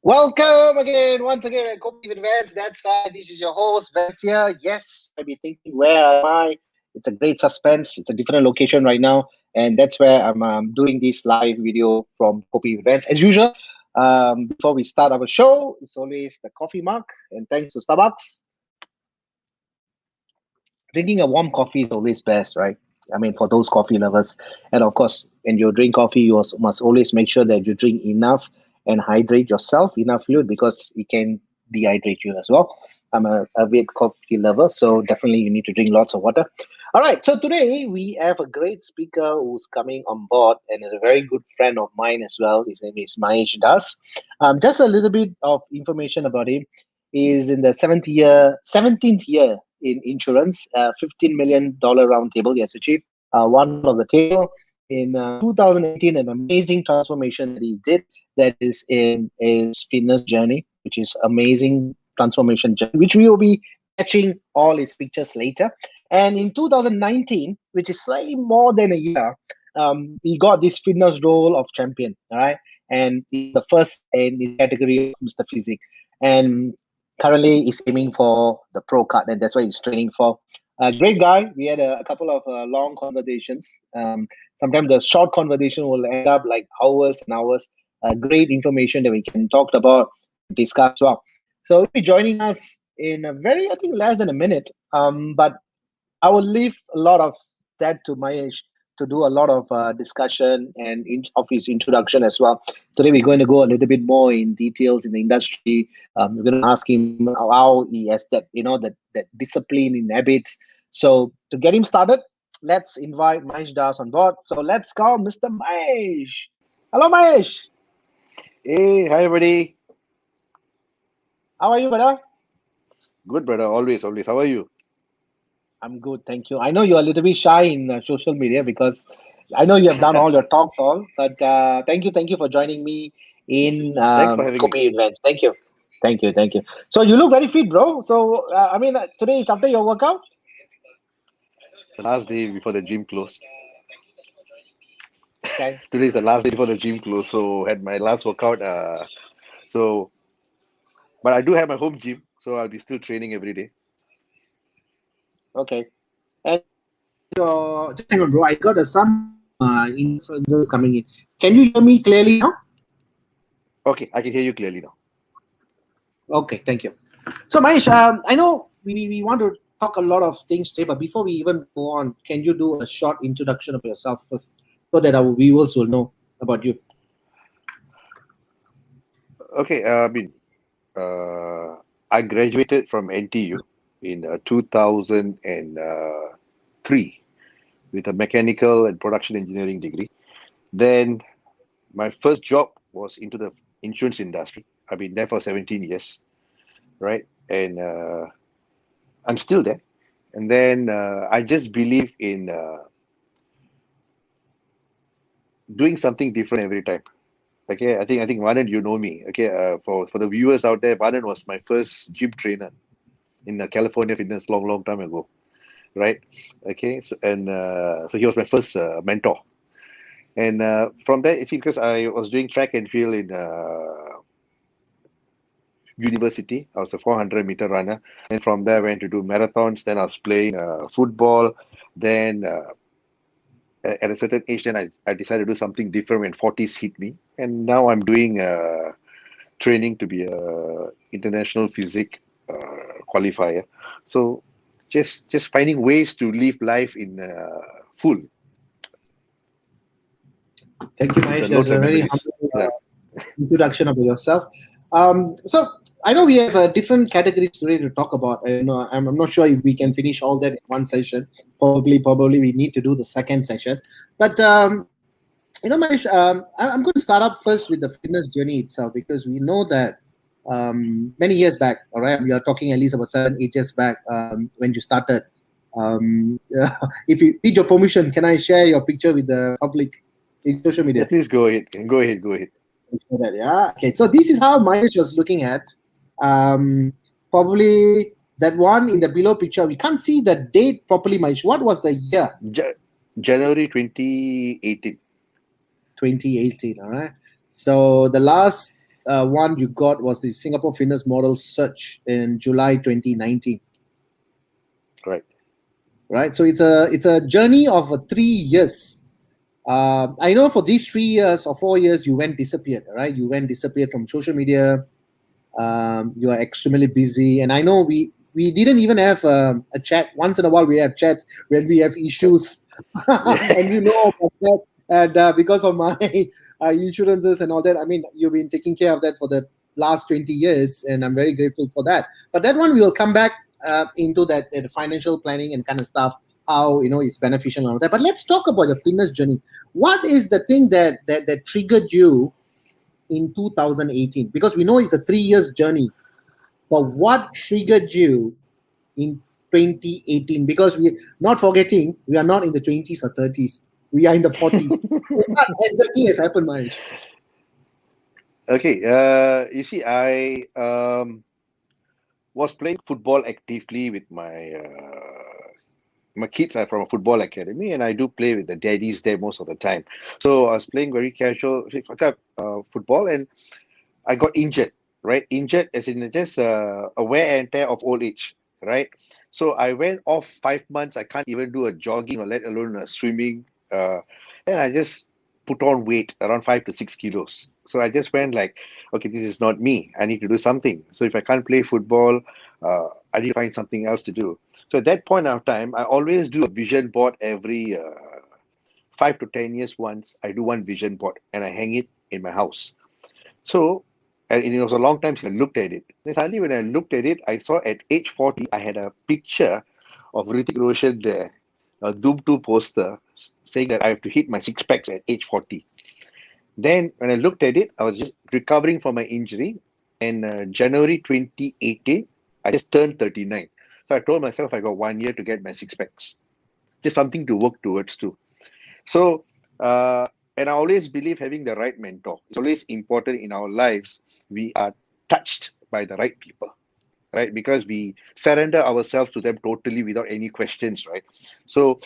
Welcome again, once again, at Kopi With Vans. That's right. This is your host, Vans here. Yes, you might be thinking, where am I? It's a great suspense. It's a different location right now, and that's where I'm doing this live video from Kopi With Vans. As usual, before we start our show, it's always the coffee mug, and thanks to Starbucks. Drinking a warm coffee is always best, right? I mean, for those coffee lovers. And of course, when you drink coffee, you also must always make sure that you drink enough and hydrate yourself, enough fluid, because it can dehydrate you as well. I'm a avid coffee lover, so definitely you need to drink lots of water. All right, so today we have a great speaker who's coming on board and is a very good friend of mine as well. His name is Magesh Das. Just a little bit of information about him. He is in the 17th year in insurance, $15 million round table he has achieved. One of the table in 2018, an amazing transformation that he did, that is in his fitness journey, which is amazing transformation journey, which we will be catching all his pictures later. And in 2019, which is slightly more than a year, he got this fitness role of champion, all right? And he's the first in his category of Mr. Physique. And currently he's aiming for the pro card, and that's what he's training for. Great guy. We had a couple of long conversations. Sometimes the short conversation will end up like hours and hours. Great information that we can talk about, discuss as well. So he'll be joining us in a very, I think, less than a minute. But I will leave a lot of that to Mahesh to do a lot of discussion and of his introduction as well. Today we're going to go a little bit more in details in the industry. We're going to ask him how he has that discipline in habits. So to get him started, let's invite Mahesh Das on board. So let's call Mr. Mahesh. Hello, Mahesh. Hey, hi everybody. How are you, brother? Good, brother. Always, always. How are you? I'm good, thank you. I know you're a little bit shy in social media because I know you have done all your talks but thank you for joining me in Thanks for having me. Kopi Events. Thank you. So you look very fit, bro. So today is after your workout. The last day before the gym closed. Okay. Today is the last day before the gym closed, so had my last workout. But I do have my home gym, so I'll be still training every day. Okay. And just hang on, bro. I got some influences coming in. Can you hear me clearly now? Okay, I can hear you clearly now. Okay, thank you. So, Mahesh, I know we want to talk a lot of things today, but before we even go on, can you do a short introduction of yourself first so that our viewers will know about you? Okay, I graduated from NTU in 2003 with a mechanical and production engineering degree. Then my first job was into the insurance industry. I've been there for 17 years, right? And I'm still there. And then I just believe in doing something different every time. Okay, I think Vanan, you know me. Okay, for the viewers out there, Vanan was my first gym trainer in California Fitness long time ago. right? Okay, so, and so he was my first mentor. And from there, it's because I was doing track and field in university. I was a 400-meter runner. And from there, I went to do marathons. Then I was playing football. Then at a certain age, then I decided to do something different when 40s hit me. And now I'm doing training to be a international physique qualifier. So just finding ways to live life in full Thank you, with Mahesh. the That's loads a of very memories. humble Yeah. introduction of yourself. So I know we have different categories today to talk about. And I'm not sure if we can finish all that in one session. Probably we need to do the second session. But Mahesh, I'm going to start up first with the fitness journey itself because we know that many years back, all right, we are talking at least about 7, 8 years back when you started. If you need your permission, can I share your picture with the public in social Yeah, media? please go ahead. Go ahead. Go ahead. Before that, yeah. Okay, so this is how Mahesh was looking at. Um, Probably that one in the below picture. We can't see the date properly, Mahesh. What was the year? Ja- January 2018. 2018. All right. So the last one you got was the Singapore Fitness Model Search in July 2019. Right. Right. So it's a journey of 3 years. I know for these 3 years or 4 years you went disappeared. Right. You went disappeared from social media. You are extremely busy, and I know we didn't even have a chat. Once in a while we have chats when we have issues, Yeah. and you know about that. And because of my insurances and all that, I mean, you've been taking care of that for the last 20 years, and I'm very grateful for that. But that one we will come back into that financial planning and kind of stuff, how it's beneficial and all that. But let's talk about your fitness journey. What is the thing that triggered you in 2018? Because we know it's a 3 years journey, but what triggered you in 2018? Because we not forgetting, we are not in the 20s or 30s, we are in the 40s. What exactly has happened, Mahesh? Okay. You see, I was playing football actively with my kids are from a football academy, and I do play with the daddies there most of the time. So I was playing very casual football, and I got injured. Right, injured as in just a wear and tear of old age. Right, so I went off 5 months. I can't even do a jogging or let alone a swimming. Uh, and I just put on weight around 5 to 6 kilos. So I just went like, okay, this is not me. I need to do something. So if I can't play football, I need to find something else to do. So at that point of time, I always do a vision board every 5 to 10 years once. I do one vision board and I hang it in my house. So, and it was a long time since I looked at it. Then suddenly, when I looked at it, I saw at age 40, I had a picture of Hrithik Roshan there, a Doom 2 poster saying that I have to hit my six packs at age 40. Then, when I looked at it, I was just recovering from my injury. And January 2018, I just turned 39. So I told myself I got 1 year to get my six packs. Just something to work towards too. So, and I always believe having the right mentor is always important in our lives. We are touched by the right people, right? Because we surrender ourselves to them totally without any questions, right? So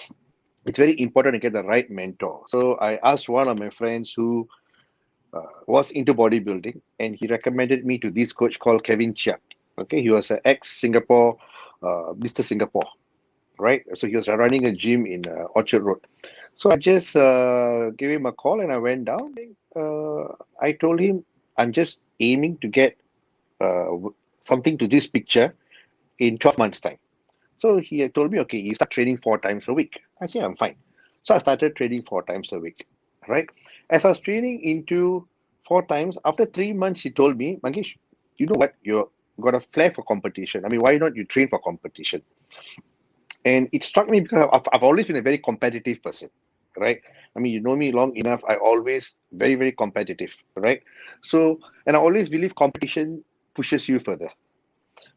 it's very important to get the right mentor. So I asked one of my friends who was into bodybuilding, and he recommended me to this coach called Kevin Chiat. Okay, he was an ex-Singapore, Mr. Singapore, right? So he was running a gym in Orchard Road. So I just gave him a call and I went down. I told him I'm just aiming to get something to this picture in 12 months' time. So he had told me, okay, you start training 4 times a week. I said, I'm fine. So I started training 4 times a week, right? As I was training into 4 times, after 3 months, he told me, Mangesh, you know what? You've got a flair for competition. I mean, why not you train for competition? And it struck me because I've always been a very competitive person, right? I mean, you know me long enough. I always very, very competitive, right? So, and I always believe competition pushes you further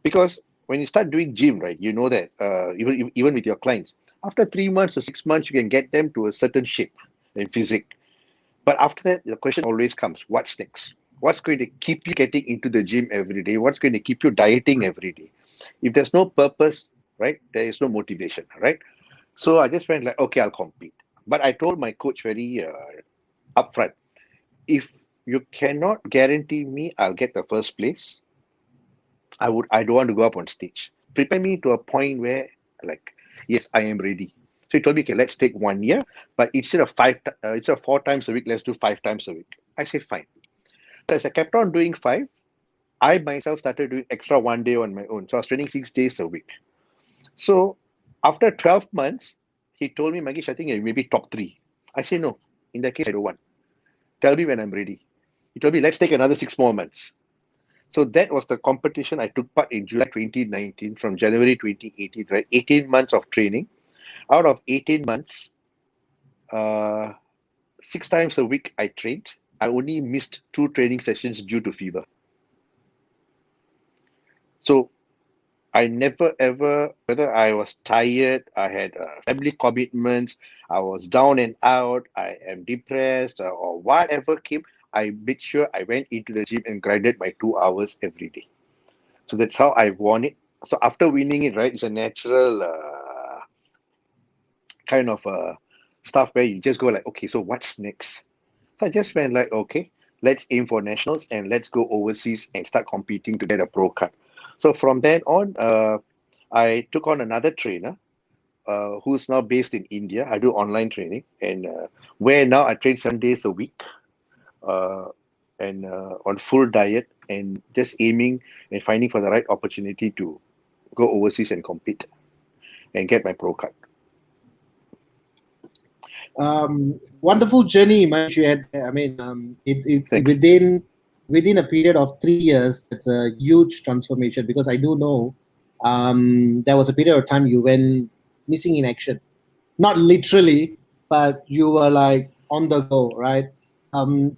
because when you start doing gym, right, you know that even with your clients, after 3 months or 6 months, you can get them to a certain shape and physique. But after that, the question always comes: what's next? What's going to keep you getting into the gym every day? What's going to keep you dieting every day? If there's no purpose, right? There is no motivation, right? So I just went like, okay, I'll compete. But I told my coach very upfront, if you cannot guarantee me I'll get the first place, I don't want to go up on stage. Prepare me to a point where, like, yes, I am ready. So he told me, okay, let's take 1 year, but instead of 4 times a week, let's do 5 times a week. I said fine. So as I kept on doing five, I myself started doing extra 1 day on my own. So I was training 6 days a week. So after 12 months, he told me, Magesh, I think you may be top three. I say no. In that case, I don't want. Tell me when I'm ready. He told me, let's take another 6 more months. So that was the competition I took part in July 2019 from January 2018, right? 18 months of training. Out of 18 months, uh, 6 times a week I trained. I only missed 2 training sessions due to fever. So I never ever, whether I was tired, I had family commitments, I was down and out, I am depressed, or whatever came, I made sure I went into the gym and grinded my 2 hours every day. So that's how I won it. So after winning it, right, it's a natural kind of stuff where you just go like, okay, so what's next? So I just went like, okay, let's aim for nationals and let's go overseas and start competing to get a pro card. So from then on, I took on another trainer who's now based in India. I do online training, and where now I train 7 days a week, uh, and on full diet, and just aiming and finding for the right opportunity to go overseas and compete and get my pro card. Wonderful journey, Mahesh, you had there. I mean, Thanks. within a period of 3 years, it's a huge transformation because I do know there was a period of time you went missing in action, not literally, but you were like on the go, right?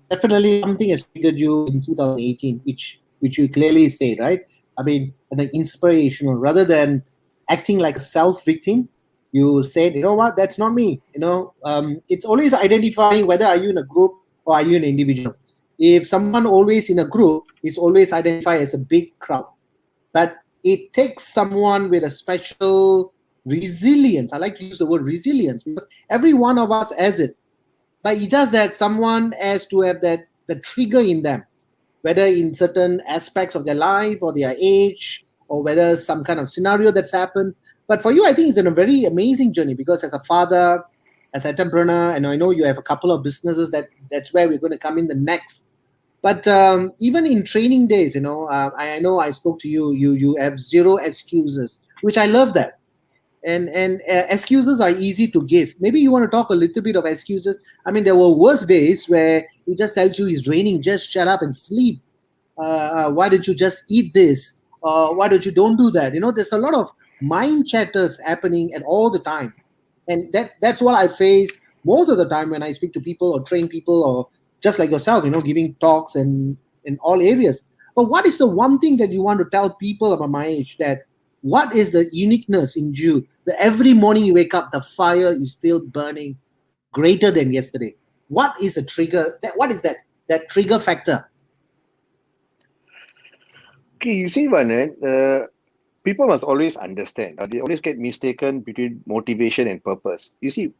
Definitely something has triggered you in 2018, which you clearly say, right? I mean, the inspirational rather than acting like a self victim. You said, you know what, that's not me. It's always identifying whether are you in a group or are you an individual. If someone always in a group is always identified as a big crowd, but it takes someone with a special resilience. I like to use the word resilience because every one of us has it, but it's just that someone has to have that the trigger in them, whether in certain aspects of their life or their age, or whether some kind of scenario that's happened. But for you, I think it's a very amazing journey because as a father, as an entrepreneur, and I know you have a couple of businesses that's where we're going to come in the next. But even in training days, I know I spoke to you. You have zero excuses, which I love that. And excuses are easy to give. Maybe you want to talk a little bit of excuses. I mean, there were worse days where he just tells you it's raining, just shut up and sleep. Why don't you just eat this? Why don't do that? There's a lot of mind chatters happening at all the time, and that's what I face most of the time when I speak to people or train people or just like yourself, giving talks and in all areas. But what is the one thing that you want to tell people about my age, that what is the uniqueness in you that every morning you wake up, the fire is still burning greater than yesterday? What is a trigger? What is that trigger factor? Okay, you see, Vanan, people must always understand. They always get mistaken between motivation and purpose. You see,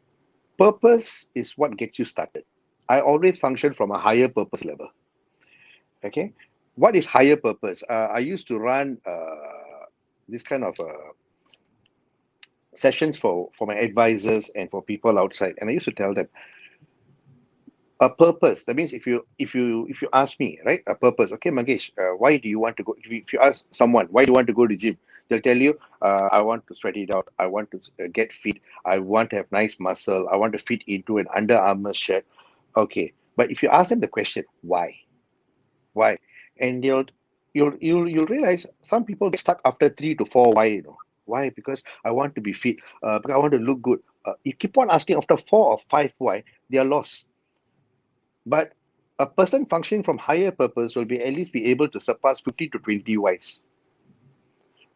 purpose is what gets you started. I always function from a higher purpose level. Okay, what is higher purpose? I used to run this kind of sessions for my advisors and for people outside, and I used to tell them a purpose. That means if you ask me, right, a purpose. Okay, Magesh, why do you want to go? If you ask someone why do you want to go to gym, they'll tell you, I want to sweat it out. I want to get fit. I want to have nice muscle. I want to fit into an Under Armour shirt. Okay, but if you ask them the question why, and you'll realize some people get stuck after 3 to 4 why. Why? Because I want to be fit. Because I want to look good. You keep on asking after 4 or 5 why, they are lost. But a person functioning from higher purpose will be at least be able to surpass 50 to 20 whys.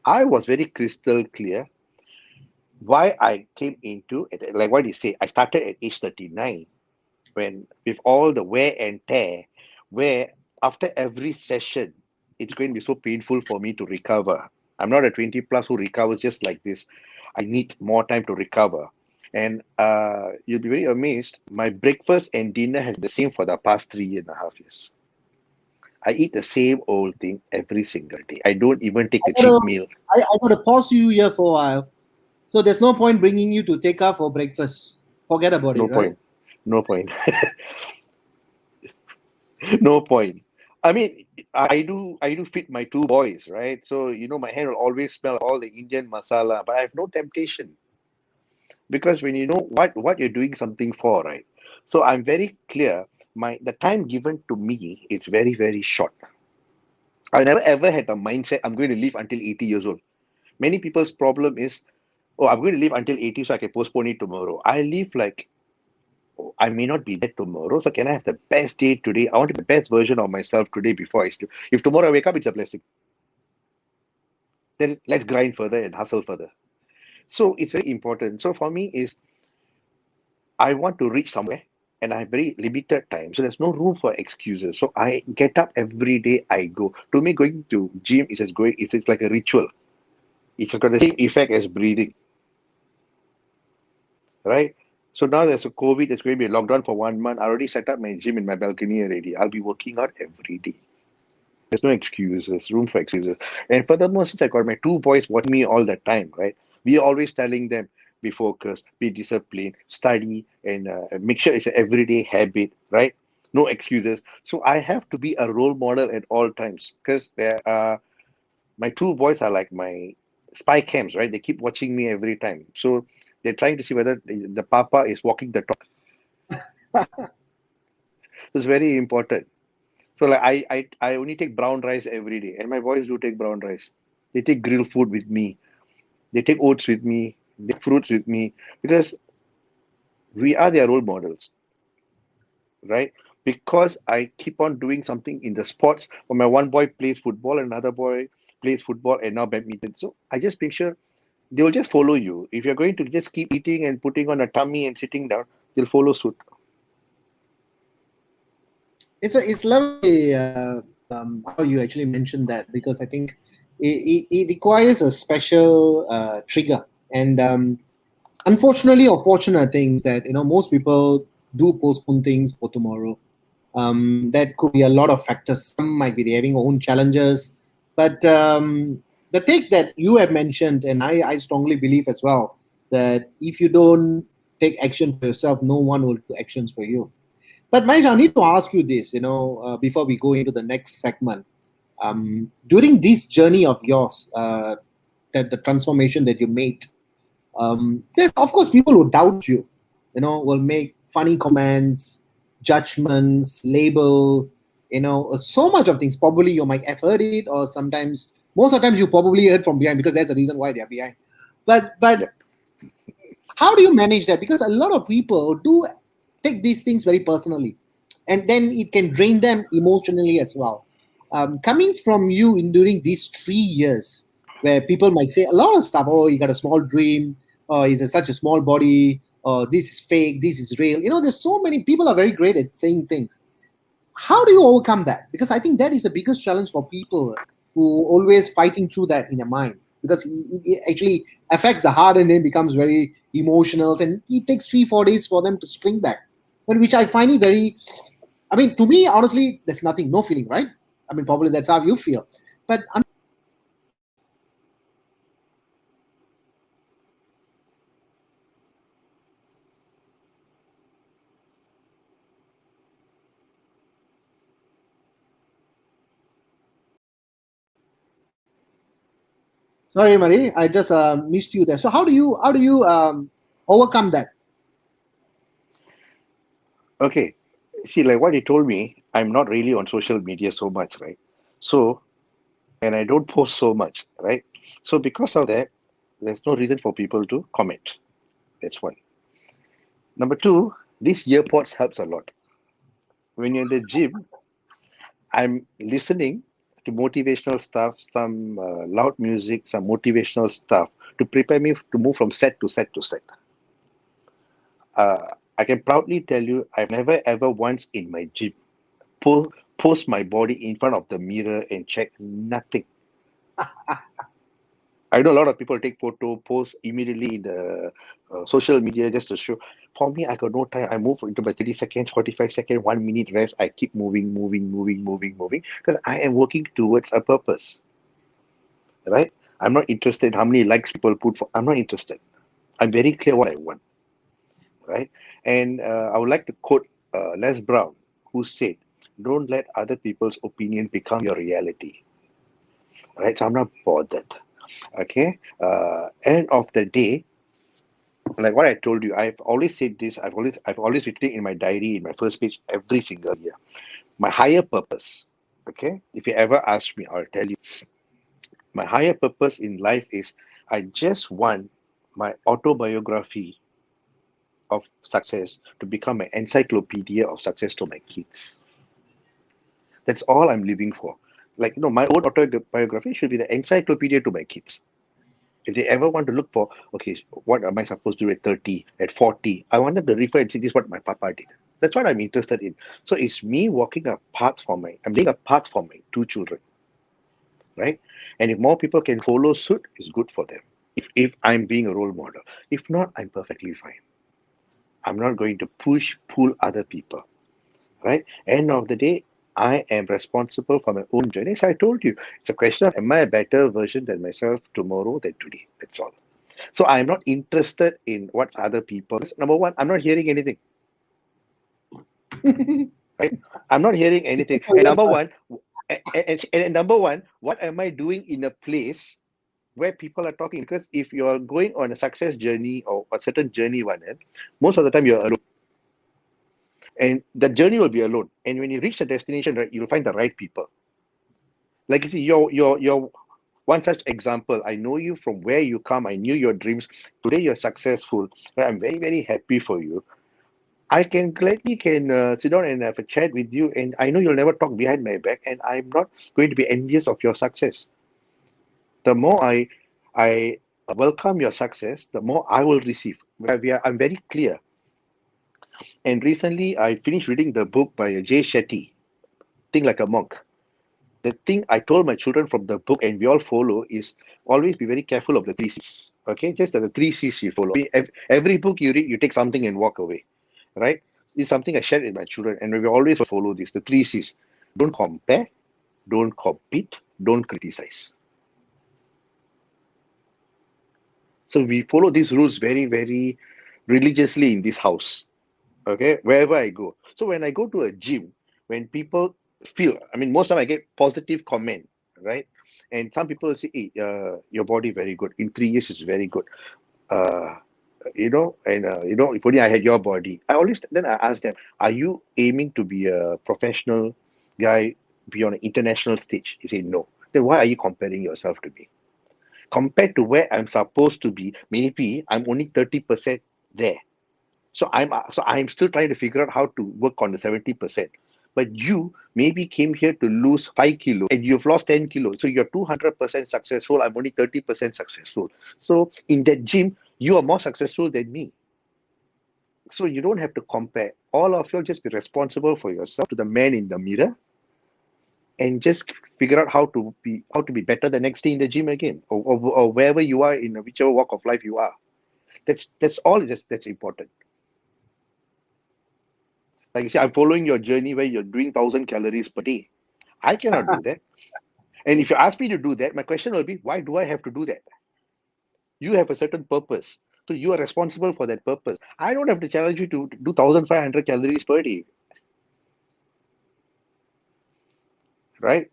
I was very crystal clear why I came into it. Like what you say, I started at age 39 when with all the wear and tear, where after every session, it's going to be so painful for me to recover. I'm not a 20 plus who recovers just like this. I need more time to recover. And you'll be very amazed. My breakfast and dinner has been the same for the past 3.5 years. I eat the same old thing every single day. I don't even take I a cheat gotta, meal. I gotta pause you here for a while. So there's no point bringing you to take off for breakfast. Forget about No it, right? point. No point. No point. I mean, I do feed my two boys, right? So my hand will always smell all the Indian masala, but I have no temptation because when you know what you're doing something for, right? So I'm very clear. The time given to me is very very short. I never ever had the mindset I'm going to live until 80 years old. Many people's problem is, oh, I'm going to live until 80 so I can postpone it tomorrow. I live like, oh, I may not be there tomorrow, so can I have the best day today? I want to be the best version of myself today before I sleep. If tomorrow I wake up, it's a blessing. Then let's grind further and hustle further. So it's very important. So for me is I want to reach somewhere and I have very limited time. So there's no room for excuses. So I get up every day, I go. To me, going to gym is as going, it's like a ritual. It's got the same effect as breathing, right? So now there's a COVID, there's going to be a lockdown for 1 month. I already set up my gym in my balcony already. I'll be working out every day. There's no excuses, room for excuses. And furthermore, since I got my two boys watching me all the time, right? We are always telling them, be focused, be disciplined, study, and make sure it's an everyday habit, right? No excuses. So I have to be a role model at all times because my two boys are like my spy cams, right? They keep watching me every time. So they're trying to see whether the papa is walking the talk. It's very important. So like I only take brown rice every day, and my boys do take brown rice. They take grilled food with me. They take oats with me. They take fruits with me because we are their role models, right? Because I keep on doing something in the sports. When my one boy plays football, another boy plays football, and now badminton. So I just make sure they will just follow you. If you're going to just keep eating and putting on a tummy and sitting down, they'll follow suit. It's lovely how you actually mentioned that because I think it requires a special trigger and unfortunately or fortunate things that most people do postpone things for tomorrow. That could be a lot of factors. Some might be having own challenges, but the take that you have mentioned, and I strongly believe as well that if you don't take action for yourself, no one will do actions for you. But Mahesh, I need to ask you this, before we go into the next segment. During this journey of yours, that the transformation that you made, there's of course people who doubt you, will make funny comments, judgments, label, so much of things. Probably you might have heard it, or sometimes, most of the times, you probably heard from behind because there's a reason why they're behind. But Yep. how do you manage that? Because a lot of people do take these things very personally, and then it can drain them emotionally as well. Coming from you in during these 3 years, where people might say a lot of stuff. Oh, you got a small dream. Oh, he's such a small body. Oh, this is fake. This is real. There's so many people are very great at saying things. How do you overcome that? Because I think that is the biggest challenge for people who always fighting through that in their mind, because it actually affects the heart and then becomes very emotional, and it takes 3 4 days for them to spring back. But which I find it very, I mean, to me honestly, there's nothing, no feeling, right? I mean, probably that's how you feel. But sorry, Marie, I just missed you there. So how do you overcome that? Okay. See, like what you told me, I'm not really on social media so much, right? So, and I don't post so much, right? So because of that, there's no reason for people to comment. That's one. Number two, these earpods helps a lot. When you're in the gym, I'm listening to motivational stuff, some loud music, some motivational stuff to prepare me to move from set to set to set. I can proudly tell you, I've never ever once in my gym post my body in front of the mirror and check nothing. I know a lot of people take photo, post immediately in the social media just to show. For me, I got no time. I move into my 30 seconds, 45 seconds, 1 minute rest. I keep moving, moving, because I am working towards a purpose, right? I'm not interested how many likes people put for. I'm not interested. I'm very clear what I want, right? And I would like to quote Les Brown, who said, "Don't let other people's opinion become your reality." Right? So I'm not bothered. Okay. End of the day, like what I told you, I've always said this. I've always written it in my diary, in my first page, every single year. My higher purpose. Okay. If you ever ask me, I'll tell you. My higher purpose in life is I just want my autobiography of success to become an encyclopedia of success to my kids. That's all I'm living for. Like, my own autobiography should be the encyclopedia to my kids. If they ever want to look for, okay, what am I supposed to do at 30, at 40? I want them to refer and see this is what my papa did. That's what I'm interested in. So it's me walking a path I'm laying a path for my two children, right? And if more people can follow suit, it's good for them. If I'm being a role model. If not, I'm perfectly fine. I'm not going to pull other people, right? End of the day, I am responsible for my own journey. So I told you, it's a question of am I a better version than myself tomorrow than today? That's all. So I'm not interested in what's other people's. Number one, I'm not hearing anything, right? I'm not hearing anything. And number one, and number one, what am I doing in a place where people are talking? Because if you're going on a success journey or a certain journey, most of the time you're alone. And the journey will be alone. And when you reach the destination, right, you'll find the right people. Like you see, you're one such example. I know you from where you come. I knew your dreams. Today you're successful. Right? I'm very, very happy for you. I can gladly sit down and have a chat with you, and I know you'll never talk behind my back, and I'm not going to be envious of your success. The more I welcome your success, the more I will receive. I'm very clear. And recently, I finished reading the book by Jay Shetty, Think Like a Monk. The thing I told my children from the book, and we all follow, is always be very careful of the three C's. Okay, just the three C's you follow. Every book you read, you take something and walk away, right? It's something I shared with my children, and we always follow this. The three C's: don't compare, don't compete, don't criticize. So we follow these rules very, very religiously in this house. Okay, wherever I go. So when I go to a gym, when people feel, I mean, most time I get positive comment, right? And some people say, hey, your body very good. In 3 years, it's very good. Uh, if only I had your body. Then I ask them, are you aiming to be a professional guy, be on an international stage? He say no. Then why are you comparing yourself to me? Compared to where I'm supposed to be, maybe I'm only 30% there. So I'm still trying to figure out how to work on the 70%. But you maybe came here to lose 5 kilos and you've lost 10 kilos. So you're 200% successful. I'm only 30% successful. So in that gym, you are more successful than me. So you don't have to compare. All of you just be responsible for yourself to the man in the mirror and just figure out how to be better the next day in the gym again, or wherever you are in whichever walk of life you are. That's all that's important. Like you say, I'm following your journey where you're doing 1,000 calories per day. I cannot do that. And if you ask me to do that, my question will be, why do I have to do that? You have a certain purpose. So you are responsible for that purpose. I don't have to challenge you to do 1,500 calories per day, right?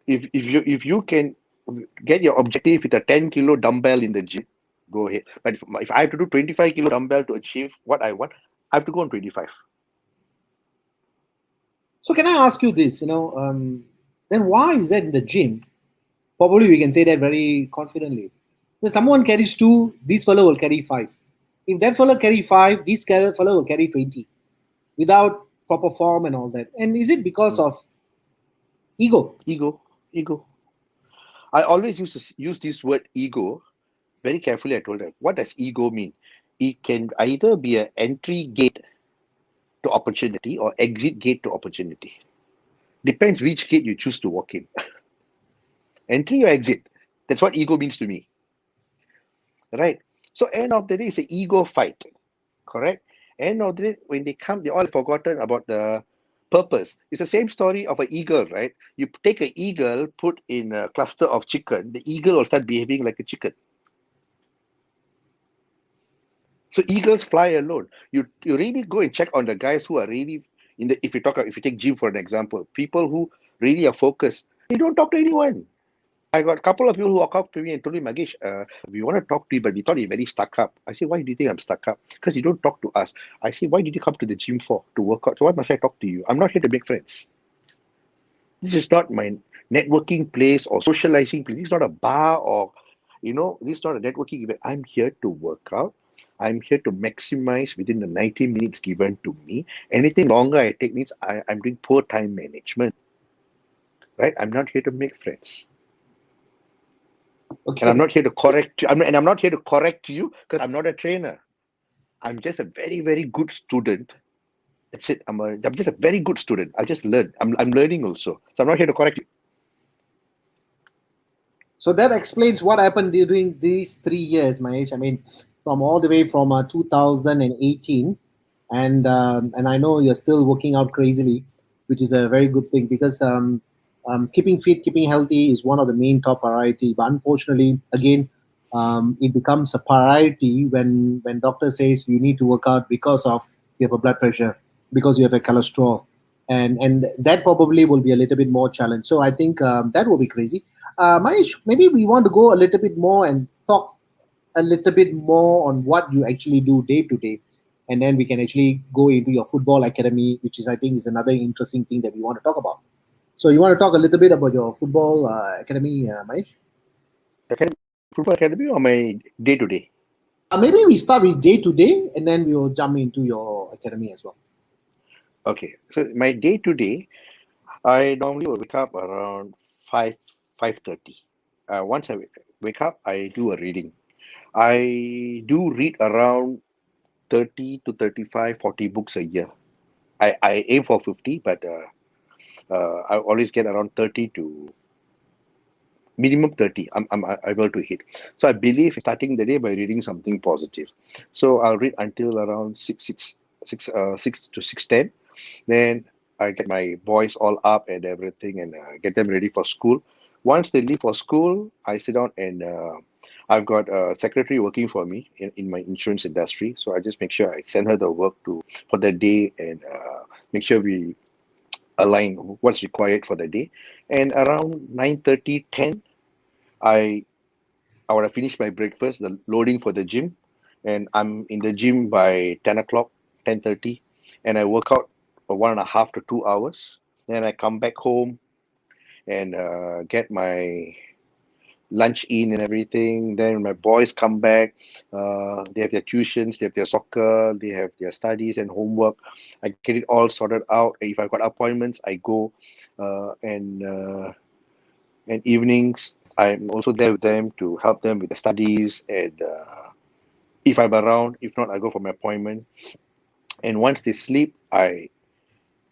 If you can get your objective with a 10 kilo dumbbell in the gym, go ahead. But if I have to do 25 kilo dumbbell to achieve what I want, I have to go on 25. So can I ask you this? Then why is that in the gym? Probably we can say that very confidently. If someone carries two, this fellow will carry five. If that fellow carry five, this fellow will carry 20, without proper form and all that. And is it because Mm. of ego? Ego. I always use this word ego very carefully. I told her, what does ego mean? It can either be an entry gate to opportunity or exit gate to opportunity. Depends which gate you choose to walk in. Entry or exit. That's what ego means to me. right? So end of the day, it's an ego fight, correct? End of the day, when they come, they all forgotten about the purpose. It's the same story of an eagle, right? You take an eagle, put in a cluster of chicken, the eagle will start behaving like a chicken. So eagles fly alone. You really go and check on the guys who are really in the, if you take gym for an example, people who really are focused, they don't talk to anyone. I got a couple of people who walk up to me and told me, Magesh, we want to talk to you, but we thought you're very stuck up. I said, why do you think I'm stuck up? Because you don't talk to us. I said, why did you come to the gym for? To work out. So why must I talk to you? I'm not here to make friends. This is not my networking place or socializing place. This is not a bar or, this is not a networking event. I'm here to work out. I'm here to maximize within the 90 minutes given to me. Anything longer I take means I'm doing poor time management, right? I'm not here to make friends. And I'm Okay. not here to correct you. I'm not here to correct you because I'm not a trainer. I'm just a very, very good student. That's it. I'm just a very good student. I just learn. I'm learning also. So I'm not here to correct you. So that explains what happened during these 3 years, Mahesh. I mean, from all the way from 2018, and I know you're still working out crazily, which is a very good thing because keeping fit, keeping healthy is one of the main top priority. But unfortunately, again, it becomes a priority when doctor says you need to work out because of you have a blood pressure, because you have a cholesterol, and that probably will be a little bit more challenge. So I think that will be crazy. Mahesh, maybe we want to go a little bit more and talk a little bit more on what you actually do day to day, and then we can actually go into your football academy, which is I think is another interesting thing that we want to talk about. So you want to talk a little bit about your football academy, Mahesh? Academy, football academy or my day to day? Maybe we start with day to day, and then we will jump into your academy as well. Okay. So my day to day, I normally will wake up around 5:30. Once I wake up, I do a reading. I do read around 30 to 35, 40 books a year. I aim for 50, but I always get around 30 to minimum 30. I'm able to hit. So I believe starting the day by reading something positive. So I'll read until around 6 to 6:10. Then I get my boys all up and everything and get them ready for school. Once they leave for school, I sit down and I've got a secretary working for me in my insurance industry. So I just make sure I send her the work for the day and make sure we align what's required for the day. And around 9:30, 10, I I would have finished my breakfast, the loading for the gym, and I'm in the gym by 10 o'clock, 10:30, and I work out for 1.5 to 2 hours. Then I come back home and get my lunch in and everything. Then my boys come back, they have their tuitions, they have their soccer, they have their studies and homework. I get it all sorted out. If I've got appointments, I go, and evenings I'm also there with them to help them with the studies and if I'm around. If not, I go for my appointment. And once they sleep, I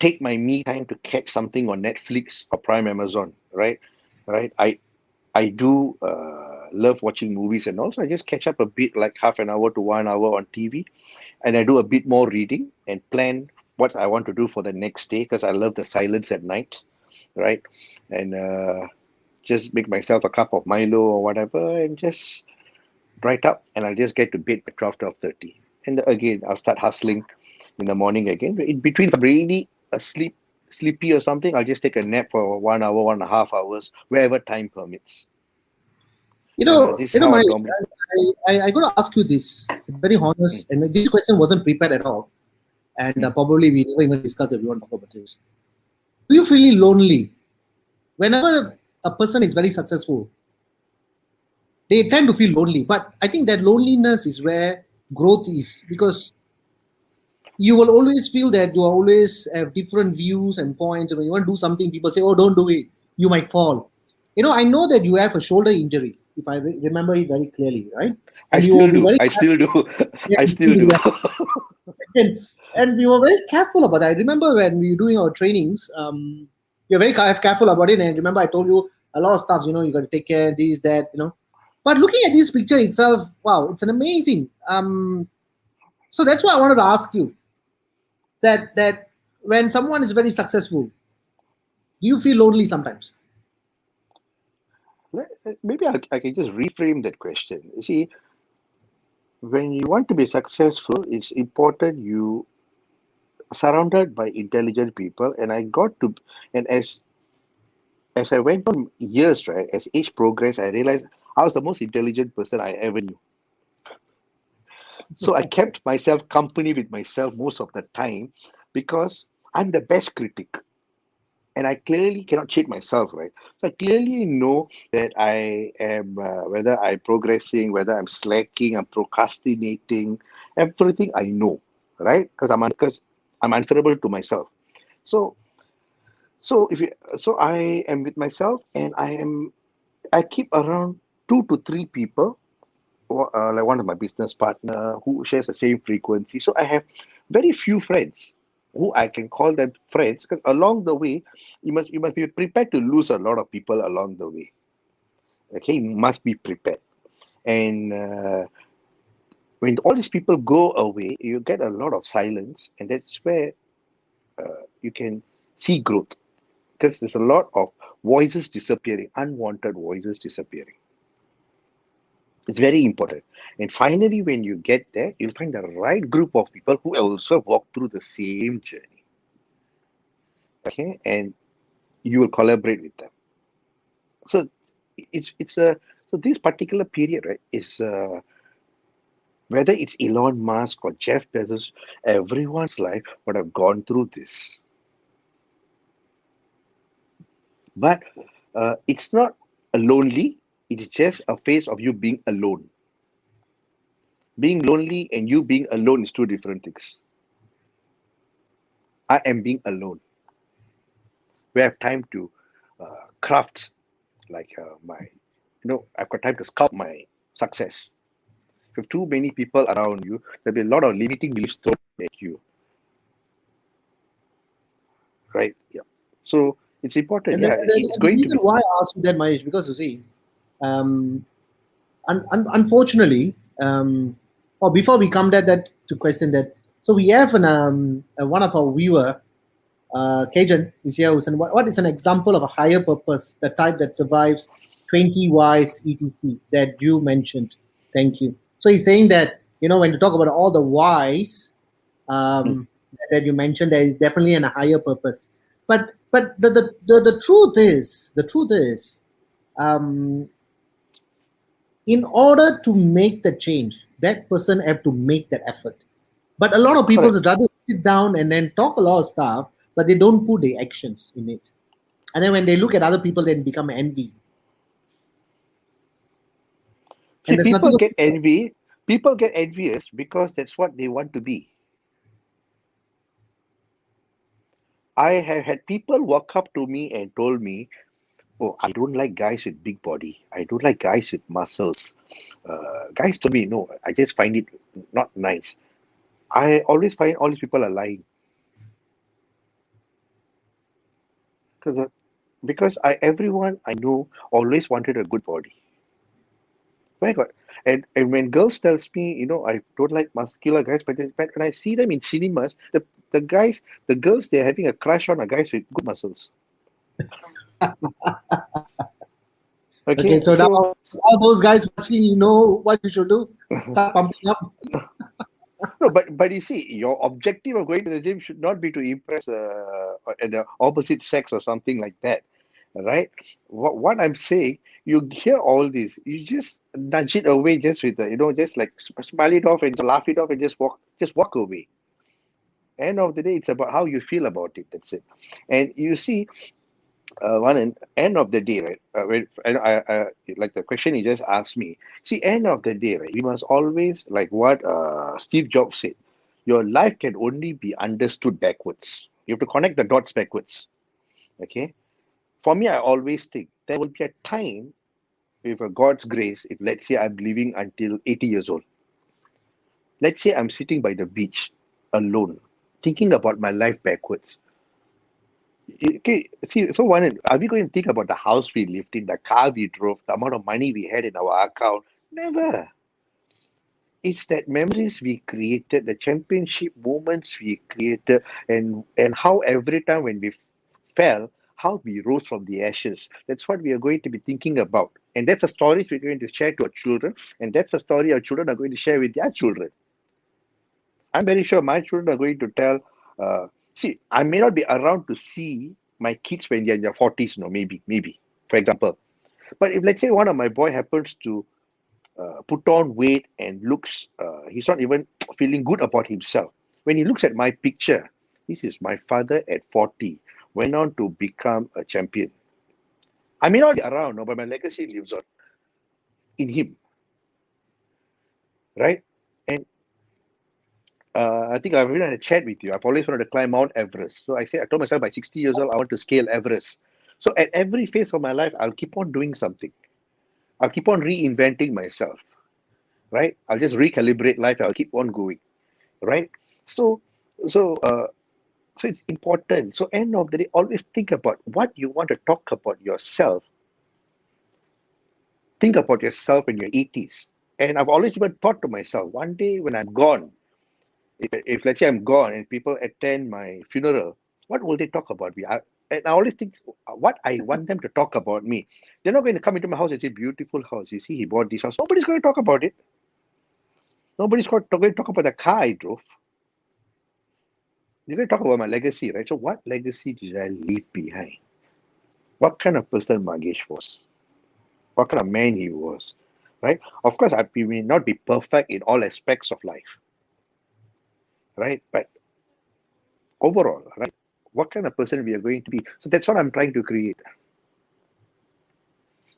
take my me time to catch something on Netflix or Prime Amazon. Right. I do love watching movies, and also I just catch up a bit, like half an hour to 1 hour on TV, and I do a bit more reading and plan what I want to do for the next day because I love the silence at night, right? And just make myself a cup of Milo or whatever, and just right up, and I'll just get to bed by 12:30. And again, I'll start hustling in the morning again. In between, if I'm really sleepy or something, I'll just take a nap for 1 hour, 1.5 hours, wherever time permits. And this is how I Mahesh, normally. I got to ask you this. It's very Mm, honest, and this question wasn't prepared at all, and mm. probably we never even discussed that we want to talk about this. Do you feel lonely whenever a person is very successful? They tend to feel lonely, but I think that loneliness is where growth is because you will always feel that you always have different views and points. And when you want to do something, people say, "Oh, don't do it. You might fall." I know that you have a shoulder injury, if I remember it very clearly, right? I And you will still be do. very I still do. yeah, I you still still do do. that. And we were very careful about that. I remember when we were doing our trainings, we were very careful about it. And remember, I told you a lot of stuff. You got to take care, this, that. But looking at this picture itself, wow, it's an amazing. So that's why I wanted to ask you that when someone is very successful, do you feel lonely sometimes? Maybe I can just reframe that question. You see, when you want to be successful, it's important you surrounded by intelligent people. And I got to, and as I went on years, right, as age progressed, I realized I was the most intelligent person I ever knew. So I kept myself company with myself most of the time because I'm the best critic. And I clearly cannot cheat myself, right? So I clearly know that I am, whether I'm progressing, whether I'm slacking, I'm procrastinating, everything I know, right? Because I'm answerable to myself. So so I am with myself, and I keep around 2 to 3 people, like one of my business partner who shares the same frequency. So I have very few friends who I can call them friends, because along the way, you must be prepared to lose a lot of people along the way. Okay, you must be prepared. And when all these people go away, you get a lot of silence, and that's where you can see growth, because there's a lot of voices disappearing, unwanted voices disappearing. It's very important. And finally, when you get there, you'll find the right group of people who also walk through the same journey. Okay, and you will collaborate with them. So it's a so this particular period, right, is whether it's Elon Musk or Jeff Bezos, everyone's life would have gone through this. But it's not a lonely. It's just a phase of you being alone. Being lonely and you being alone is two different things. I am being alone. We have time to craft, like I've got time to sculpt my success. If you have too many people around you, there'll be a lot of limiting beliefs thrown at you, right? Yeah. So it's important. And the, Yeah, it's the going to reason be. why I asked you that, Mahesh, because you see, um, unfortunately, or before we come that to question that, so we have one of our viewer, Cajun is here, who's what is an example of a higher purpose, the type that survives 20 Ys etc. that you mentioned? Thank you. So he's saying that, when you talk about all the Ys Hmm. that you mentioned, there is definitely a higher purpose. But the truth is, um, in order to make the change, that person have to make that effort. But a lot of people Correct. would rather sit down and then talk a lot of stuff, but they don't put the actions in it. And then when they look at other people, then become envy. See, And there's nothing. People get envious because that's what they want to be. I have had people walk up to me and told me, "Oh, I don't like guys with big body. I don't like guys with muscles." Guys told me, "No, I just find it not nice." I always find all these people are lying, because everyone I know always wanted a good body. My God. And when girls tells me, I don't like muscular guys, but when I see them in cinemas, the girls, they're having a crush on a guys with good muscles. Okay, Okay, so now so all those guys watching, you know what you should do? Start pumping up. no, but you see, your objective of going to the gym should not be to impress the opposite sex or something like that, right? What I'm saying, you hear all this, you just nudge it away, just with the, just like smile it off and laugh it off and just walk away. End of the day, it's about how you feel about it. That's it. And you see, one end of the day, right? And like the question you just asked me. See, end of the day, right? We must always, like what Steve Jobs said, your life can only be understood backwards. You have to connect the dots backwards. Okay. For me, I always think there will be a time, with a God's grace, if let's say I'm living until 80 years old. Let's say I'm sitting by the beach alone, thinking about my life backwards. Okay, see, so one, are we going to think about the house we lived in, the car we drove, the amount of money we had in our account? Never. It's that memories we created, the championship moments we created, and how every time when we fell, how we rose from the ashes. That's what we are going to be thinking about. And that's a story we're going to share to our children, and that's a story our children are going to share with their children. I'm very sure my children are going to tell. See, I may not be around to see my kids when they're in their 40s, no, maybe, for example. But if let's say one of my boy happens to put on weight and looks, he's not even feeling good about himself. When he looks at my picture, this is my father at 40, went on to become a champion. I may not be around, no, but my legacy lives on in him, right? And I think I've even had a chat with you. I've always wanted to climb Mount Everest. So I told myself by 60 years old, I want to scale Everest. So at every phase of my life, I'll keep on doing something. I'll keep on reinventing myself, right? I'll just recalibrate life. I'll keep on going, right? So, so, uh, so it's important. So end of the day, always think about what you want to talk about yourself. Think about yourself in your 80s. And I've always even thought to myself, one day when I'm gone, if let's say I'm gone and people attend my funeral, what will they talk about me? And I always think what I want them to talk about me. They're not going to come into my house and say, beautiful house. You see, he bought this house. Nobody's going to talk about it. Nobody's going to talk about the car I drove. They're going to talk about my legacy, right? So, what legacy did I leave behind? What kind of person Magesh was? What kind of man he was, right? Of course, we may not be perfect in all aspects of life, right? But overall, right? What kind of person we are going to be? So that's what I'm trying to create.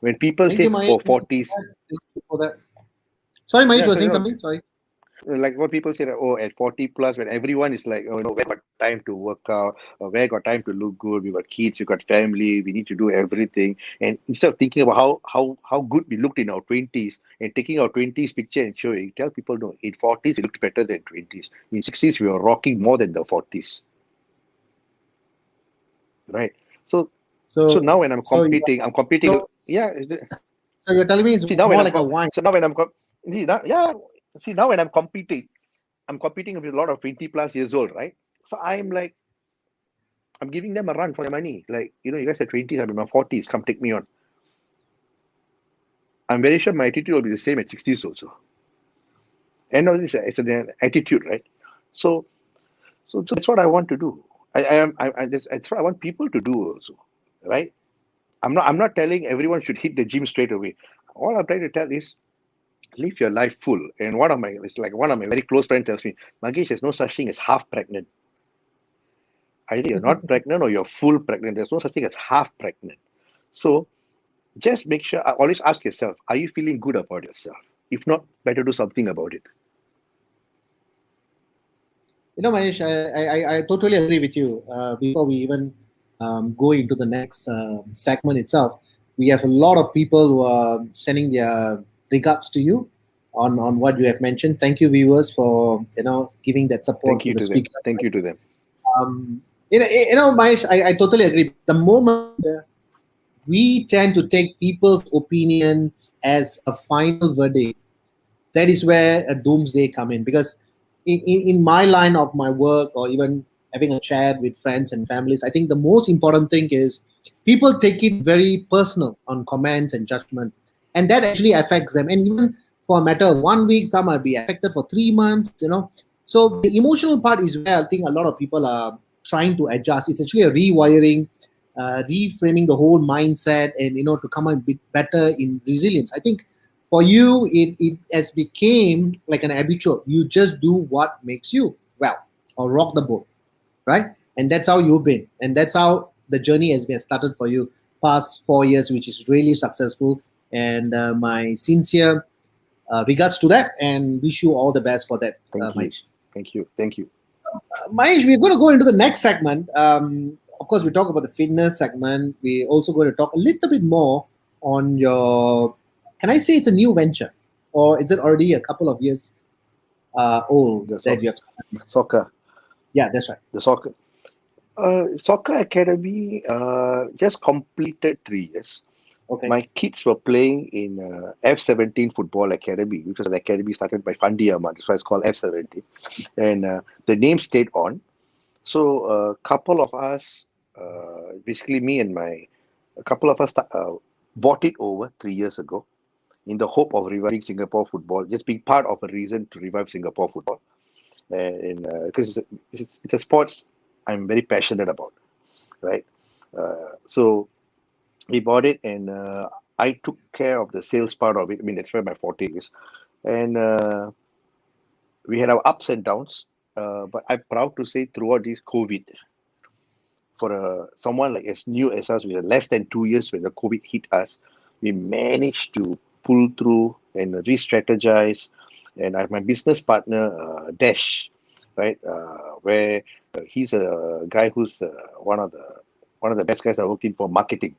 When people Thank you, say, Mahesh. "Oh, 40s," Thank you for that. Sorry, Mahesh, yeah, you were so saying something? Sorry. like what people say, that, "Oh, at 40 plus," when everyone is like, "Oh, where got time to work out, or where got time to look good? We got kids, we got family, we need to do everything." And instead of thinking about how good we looked in our 20s and taking our 20s picture and showing, tell people, no, in 40s we looked better than 20s. In 60s we were rocking more than the 40s, right? So so So, now when I'm so yeah. competing, I'm competing. So, Yeah, so you're telling me it's see now when more I'm like a wine. so now when see now, yeah, see now when I'm competing with a lot of 20 plus years old, right? So I'm like, I'm giving them a run for their money. Like, you guys are 20s, I'm in my 40s, come take me on. I'm very sure my attitude will be the same at 60s also. And all this, it's an attitude, right? So, so that's what I want to do. That's what I want people to do also, right? I'm not telling everyone should hit the gym straight away. All I'm trying to tell is live your life full. And one of my very close friends tells me, Magesh, there's no such thing as half pregnant. Either you're not pregnant or you're full pregnant. There's no such thing as half pregnant. So just make sure, always ask yourself, are you feeling good about yourself? If not, better do something about it. Mahesh, I totally agree with you. Before we even go into the next segment itself, we have a lot of people who are sending their regards to you on what you have mentioned. Thank you, viewers, for giving that Thank support to you the to them. speaker. Thank you to them. Mahesh, I totally agree. The moment we tend to take people's opinions as a final verdict, that is where a doomsday come in, because in my line of my work, or even having a chat with friends and families, I think the most important thing is people take it very personal on comments and judgment, and that actually affects them. And even for a matter of 1 week, some might be affected for 3 months, so the emotional part is where I think a lot of people are trying to adjust. It's actually a rewiring, reframing the whole mindset, and to come a bit better in resilience. I think for you, it has became like an habitual. You just do what makes you well, or rock the boat, right? And that's how you've been, and that's how the journey has been started for you past 4 years, which is really successful. And my sincere regards to that, and wish you all the best for that, Thank you. Mahesh. Thank you. Thank you. Mahesh, we're going to go into the next segment. Of course, we talk about the fitness segment. We're also going to talk a little bit more on your. Can I say it's a new venture, or is it already a couple of years old The that you have started this? soccer. Yeah, that's right. The soccer. Soccer academy just completed 3 years. Okay. My kids were playing in F17 Football Academy, which was an academy started by Fandi Ahmad. That's why it's called F17. And the name stayed on. So a couple of us, basically me and a couple of us bought it over 3 years ago in the hope of reviving Singapore football, just being part of a reason to revive Singapore football. And because it's a sports I'm very passionate about, right? So we bought it, and I took care of the sales part of it. I mean, that's where my forte is. And we had our ups and downs, but I'm proud to say throughout this COVID, for someone like as new as us, we were less than 2 years when the COVID hit us, we managed to pull through and re-strategize. And I have my business partner, Dash, right, where he's a guy who's one of the best guys I worked in for marketing.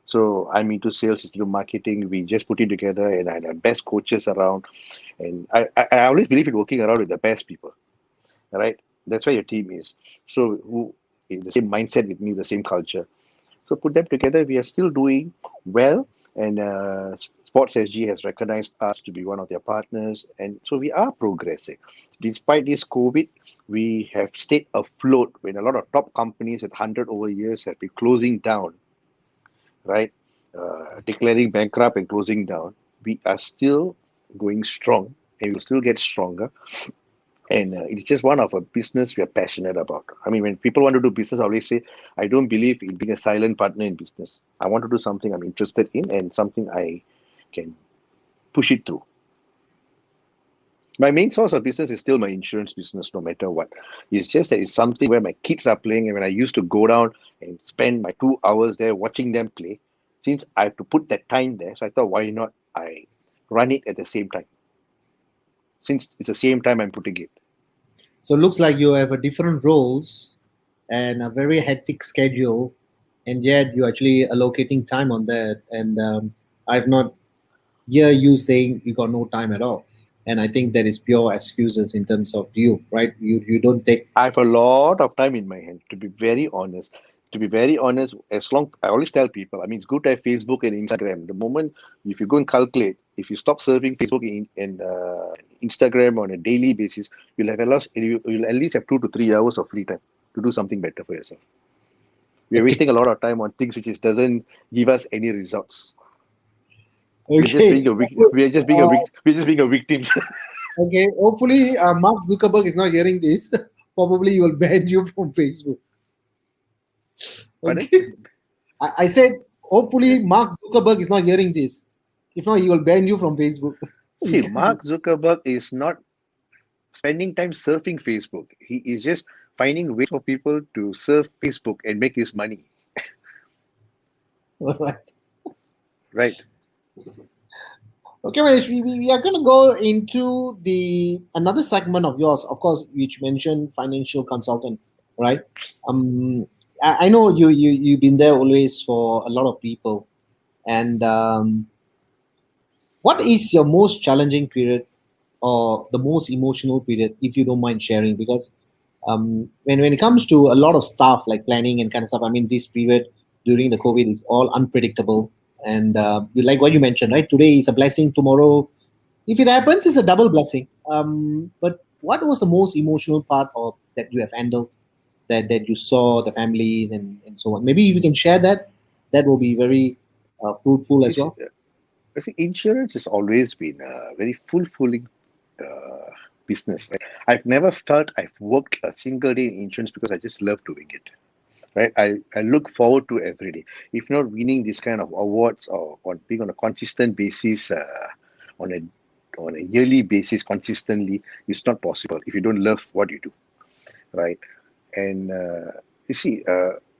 So I'm into sales, he's into marketing. We just put it together, and I had the best coaches around. And I always believe in working around with the best people, right? That's where your team is. So who in the same mindset with me, the same culture. So put them together, we are still doing well. And Sports SG has recognized us to be one of their partners. And so we are progressing. Despite this COVID, we have stayed afloat when a lot of top companies with 100 over years have been closing down, right? Declaring bankrupt and closing down. We are still going strong, and we'll still get stronger. And it's just one of a business we are passionate about. I mean, when people want to do business, I always say, I don't believe in being a silent partner in business. I want to do something I'm interested in and something I can push it through. My main source of business is still my insurance business, no matter what. It's just that it's something where my kids are playing, and when I used to go down and spend my 2 hours there watching them play, since I have to put that time there, so I thought, why not I run it at the same time? Since it's the same time I'm putting it. So it looks like you have a different roles and a very hectic schedule, and yet you're actually allocating time on that. And I've not hear you saying you got no time at all. And I think that is pure excuses in terms of you, right? You don't take. I have a lot of time in my hand, to be very honest. To be very honest, as long I always tell people, I mean, it's good to have Facebook and Instagram. The moment if you go and calculate, if you stop surfing Facebook and Instagram on a daily basis, you'll at least have 2 to 3 hours of free time to do something better for yourself. We are Okay. wasting a lot of time on things which doesn't give us any results. We're just Okay. being a we're just being a we're just being a victims. Okay. Hopefully, Mark Zuckerberg is not hearing this. Probably he will ban you from Facebook. Pardon? Okay. I said, Yeah. hopefully, Mark Zuckerberg is not hearing this. If not, he will ban you from Facebook. You See, can't do. Mark Zuckerberg is not spending time surfing Facebook. He is just finding ways for people to surf Facebook and make his money. All right. Right. Okay, Mahesh, we are going to go into the another segment of yours, of course, which mentioned financial consultant, right? I know you've been there always for a lot of people, and what is your most challenging period or the most emotional period, if you don't mind sharing? Because when it comes to a lot of stuff like planning and kind of stuff, I mean, this period during the COVID is all unpredictable. And you like what you mentioned, right? Today is a blessing, tomorrow, if it happens, it's a double blessing. But what was the most emotional part of that you have handled, that you saw the families and so on? Maybe if you can share that, that will be very fruitful You as see, well. insurance has always been a very fulfilling uh, business. Right? I've never felt I've worked a single day in insurance because I just love doing it. Right? I look forward to every day. If not winning this kind of awards or on being on a consistent basis, on a on a yearly basis consistently, it's not possible if you don't love what you do, right? And you see,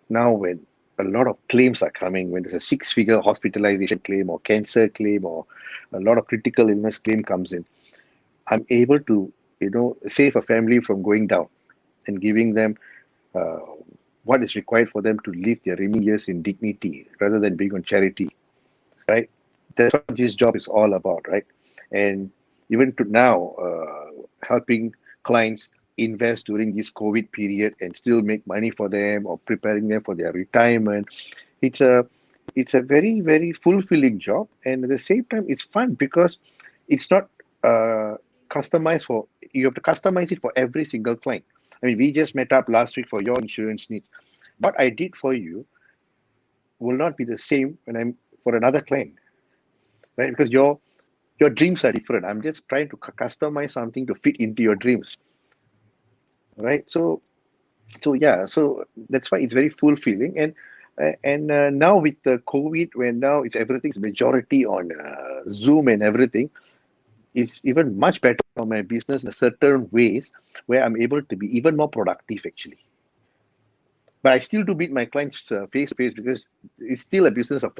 now when a lot of claims are coming, when there's a six-figure hospitalization claim or cancer claim or a lot of critical illness claim comes in, I'm able to, save a family from going down and giving them uh, what is required for them to live their remaining years in dignity rather than being on charity, right? That's what this job is all about, right? And even to now, helping clients invest during this COVID period and still make money for them or preparing them for their retirement. It's a it's a very, very fulfilling job, and at the same time it's fun because it's not customized for you have to customize it for every single client. I mean, we just met up last week for your insurance needs. What I did for you will not be the same when I'm for another client, right? Because your dreams are different. I'm just trying to customize something to fit into your dreams, right? So yeah, so that's why it's very fulfilling. And now with the COVID, when now it's everything's majority on Zoom and everything, it's even much better for my business in certain ways where I'm able to be even more productive actually. But I still do meet my clients face to face because it's still a business of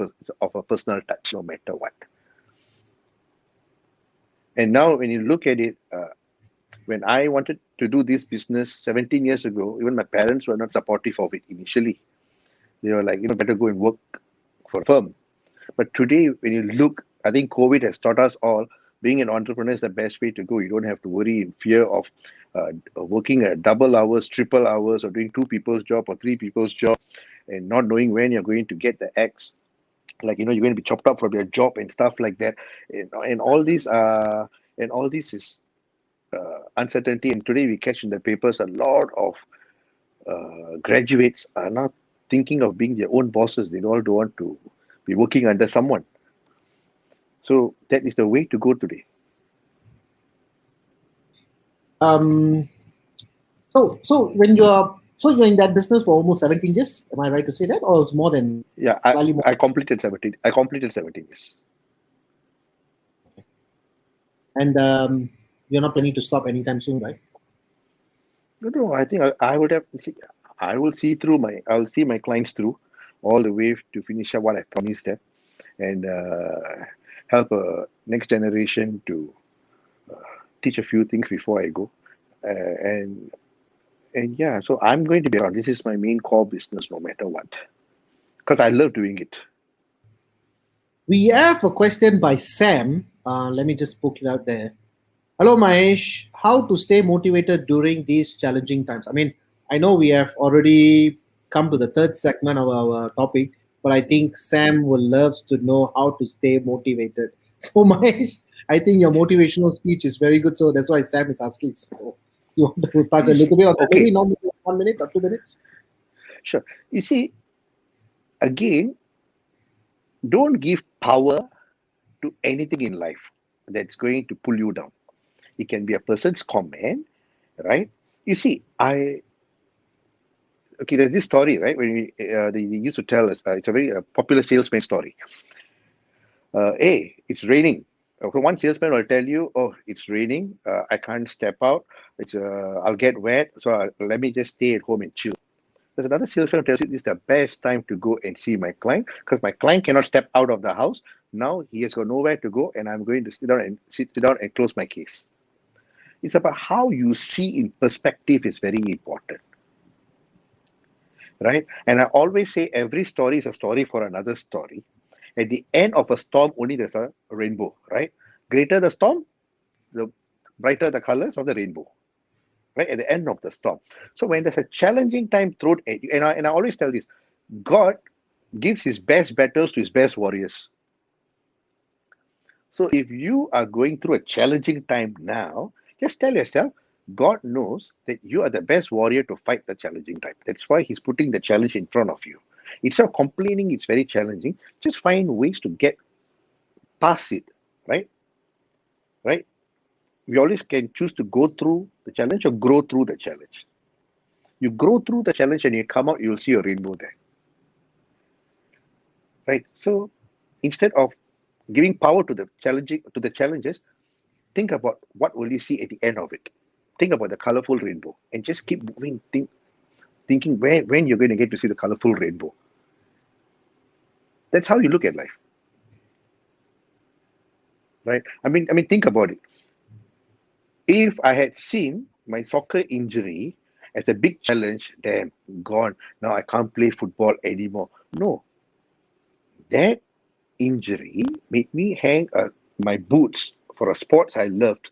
a personal touch, no matter what. And now, when you look at it, when I wanted to do this business 17 years ago, even my parents were not supportive of it initially. They were like, better go and work for a firm. But today, when you look, I think COVID has taught us all being an entrepreneur is the best way to go. You don't have to worry in fear of working at double hours, triple hours, or doing two people's job or three people's job and not knowing when you're going to get the X. Like, you're going to be chopped up from your job and stuff like that. And all these is uncertainty. And today we catch in the papers a lot of graduates are not thinking of being their own bosses. They all don't want to be working under someone. So that is the way to go today. So you're in that business for almost 17 years. Am I right to say that, or it's more than? Yeah, slightly more? I completed 17. I completed 17 years. And you're not planning to stop anytime soon, right? No, I think I would have. I will see my clients through all the way to finish up what I promised them, and help next generation to teach a few things before I go, and yeah. So I'm going to be around. This is my main core business, no matter what, because I love doing it. We have a question by Sam. Let me just poke it out there. Hello, Mahesh. How to stay motivated during these challenging times? I mean, I know we have already come to the third segment of our topic, but I think Sam will love to know how to stay motivated. So, Mahesh, I think your motivational speech is very good. So that's why Sam is asking. So, you want to touch a little bit on that? Okay, Maybe not 1 minute or 2 minutes. sure. You see, again, don't give power to anything in life that's going to pull you down. It can be a person's comment, right? You see, there's this story, right? When they used to tell us, it's a very popular salesman story. Hey, it's raining. Okay, one salesman will tell you, "Oh, it's raining. I can't step out. I'll get wet. So let me just stay at home and chill." There's another salesman who tells you this is the best time to go and see my client because my client cannot step out of the house. Now he has got nowhere to go, and I'm going to sit down and close my case. It's about how you see in perspective is very important, right? And I always say every story is a story for another story. At the end of a storm, only there's a rainbow, right? Greater the storm, the brighter the colors of the rainbow, right? At the end of the storm. So when there's a challenging time thrown at you, and I always tell this, God gives his best battles to his best warriors. So if you are going through a challenging time now, just tell yourself, God knows that you are the best warrior to fight the challenging time. That's why he's putting the challenge in front of you. Instead of complaining it's very challenging, just find ways to get past it, right? Right? We always can choose to go through the challenge or grow through the challenge. You grow through the challenge and you come out, you'll see a rainbow there. Right? So instead of giving power to the challenges, think about what will you see at the end of it. Think about the colorful rainbow and just keep moving, thinking when you're going to get to see the colorful rainbow. That's how you look at life. Right? I mean, think about it. If I had seen my soccer injury as a big challenge, damn, gone. Now I can't play football anymore. No. That injury made me hang my boots for a sports I loved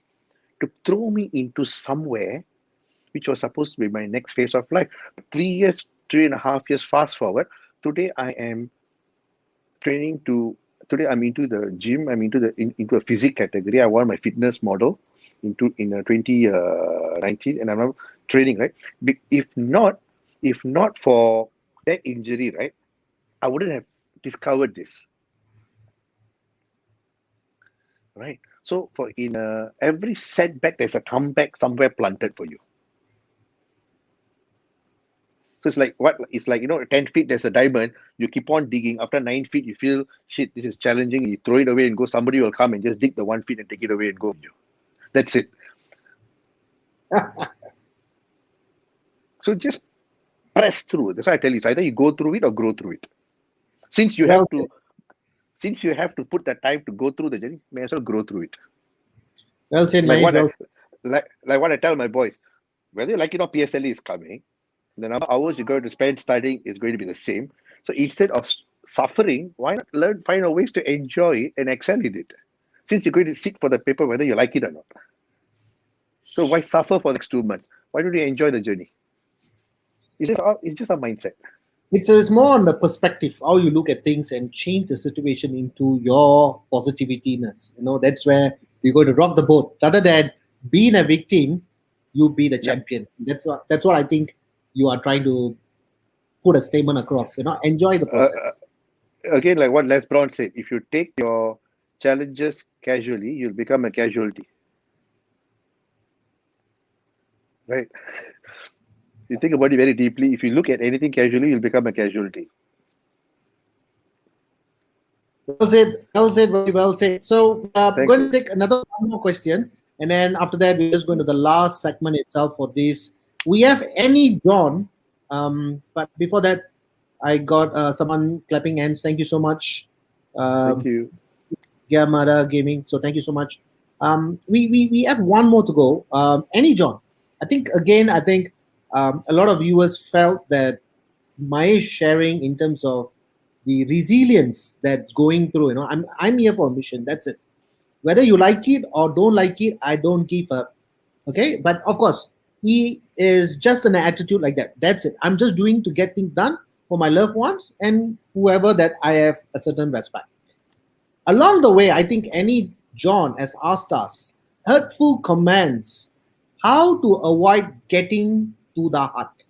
to throw me into somewhere which was supposed to be my next phase of life. 3 years, 3.5 years fast forward. Today I am training to. Today I'm into the gym. I'm into a physique category. I want my fitness model in 2019, and I'm now training, right. If not for that injury, right, I wouldn't have discovered this, right. So for in every setback, there's a comeback somewhere planted for you. So it's like what? It's like, 10 feet, there's a diamond. You keep on digging. After 9 feet, you feel shit. This is challenging. You throw it away and go. Somebody will come and just dig the 1 feet and take it away and go. That's it. So just press through. That's why I tell you. It's either you go through it or grow through it. Since you Well have to, since you have to put that time to go through the journey, may as well grow through it. well said, Like Mahesh. what I Well said. like what I tell my boys, whether you like it or PSLE is coming. The number of hours you're going to spend studying is going to be the same. So instead of suffering, why not find a ways to enjoy it and excel in it? Since you're going to sit for the paper, whether you like it or not. So why suffer for the next 2 months? Why don't you enjoy the journey? It's just a mindset. It's more on the perspective, how you look at things and change the situation into your positivityness. That's where you're going to rock the boat. Rather than being a victim, you be the Yep. champion. That's what I think you are trying to put a statement across. Enjoy the Uh, process. Again, like what Les Brown said, if you take your challenges casually, you'll become a casualty, right? You think about it very deeply. If you look at anything casually, you'll become a casualty. Well said. Well said. Very well said. So I'm Thanks, going to man. take another one more question, and then after that we're just going to the last segment itself for this. We have any John, but before that, I got someone clapping hands. Thank you so much, Thank um, you. Gamada Gaming. So thank you so much. We have one more to go. Any John? I think a lot of viewers felt that my sharing in terms of the resilience that's going through. I'm here for a mission. That's it. Whether you like it or don't like it, I don't give up. Okay, but of course, he is just an attitude like that. That's it. I'm just doing to get things done for my loved ones and whoever that I have a certain respect. Along the way, I think any John has asked us hurtful comments, how to avoid getting to the heart.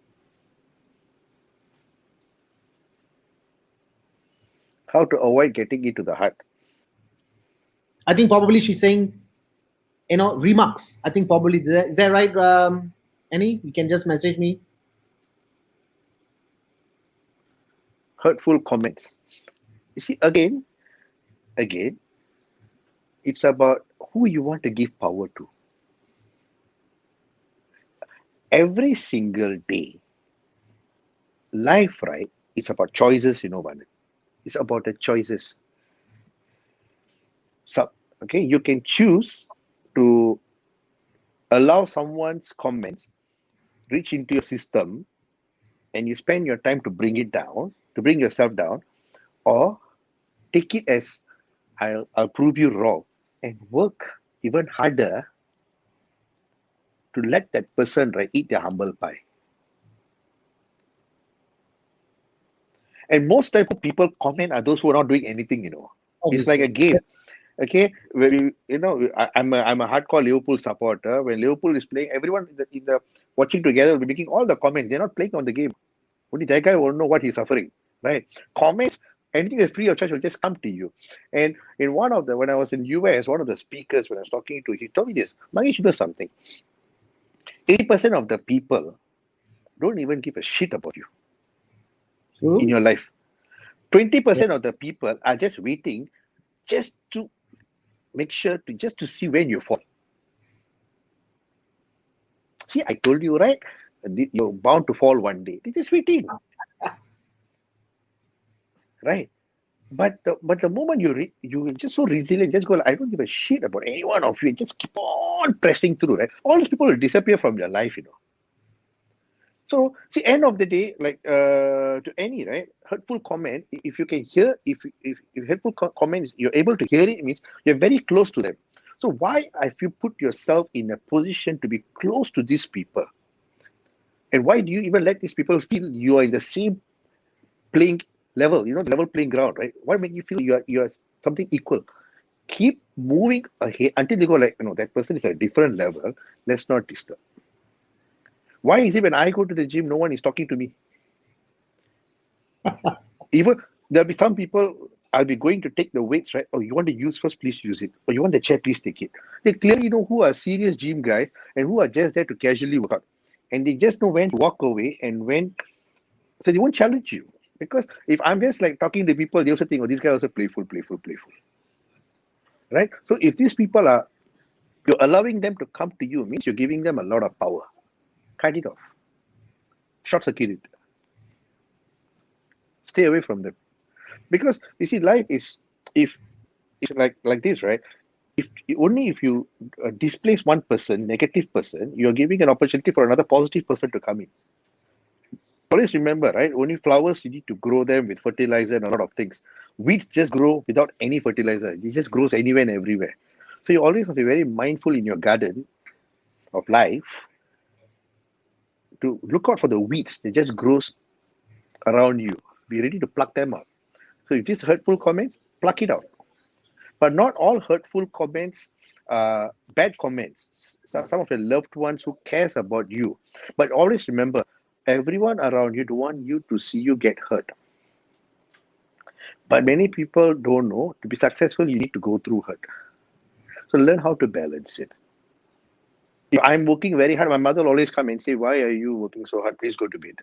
How to avoid getting into the heart? I think probably she's saying, remarks. I think probably is that right? Annie, you can just message me. Hurtful comments. You see, again, it's about who you want to give power to. Every single day, life, right? It's about choices, Vanan. It's about the choices. So, okay, you can choose to allow someone's comments reach into your system, and you spend your time to bring it down, to bring yourself down, or take it as I'll prove you wrong and work even harder to let that person, right, eat their humble pie. And most type of people comment are those who are not doing anything. It's like Obviously. a game. Okay, where I'm a hardcore Liverpool supporter. When Liverpool is playing, everyone in the watching together will be making all the comments. They're not playing on the game. Only that guy won't know what he's suffering, right? Comments, anything that's free of charge will just come to you. And in when I was in US, one of the speakers when I was talking to, he told me this, Magesh, you know something. 80% of the people don't even give a shit about you in True. your life. Yeah. 20% of the people are just waiting just to make sure just to see when you fall. See, I told you, right? You're bound to fall one day. They're just waiting, right? But the moment you just so resilient, just go. I don't give a shit about any one of you. Just keep on pressing through, right? All these people will disappear from your life. So see, end of the day, like to any right hurtful comment, if you can hear, if hurtful comments you're able to hear it, it means you're very close to them. So why, if you put yourself in a position to be close to these people, And why do you even let these people feel you are in the same playing level, level playing ground, right? Why make you feel you are something equal? Keep moving ahead until they go like, that person is at a different level. Let's not disturb. Why is it when I go to the gym, no one is talking to me? Even there'll be some people, I'll be going to take the weights, right? Oh, you want to use first, please use it. Or you want the chair, please take it. They clearly know who are serious gym guys and who are just there to casually work out. And they just know when to walk away and when, so they won't challenge you. Because if I'm just like talking to people, they also think, oh, this guy also playful, playful, playful. Right? So if these people are, you're allowing them to come to you, means you're giving them a lot of power. Cut it off. Short circuit it. Stay away from them. Because you see, life is, if like this, right? If only if you displace one person, negative person, you're giving an opportunity for another positive person to come in. Always remember, right? Only flowers, you need to grow them with fertilizer and a lot of things. Weeds just grow without any fertilizer. It just grows anywhere and everywhere. So you always have to be very mindful in your garden of life to look out for the weeds that just grows around you. Be ready to pluck them out. So if this hurtful comments, pluck it out. But not all hurtful comments, bad comments. Some of the loved ones who cares about you. But always remember, everyone around you don't want you to see you get hurt. But many people don't know to be successful, you need to go through hurt. So learn how to balance it. If I'm working very hard, my mother will always come and say, why are you working so hard? Please go to bed.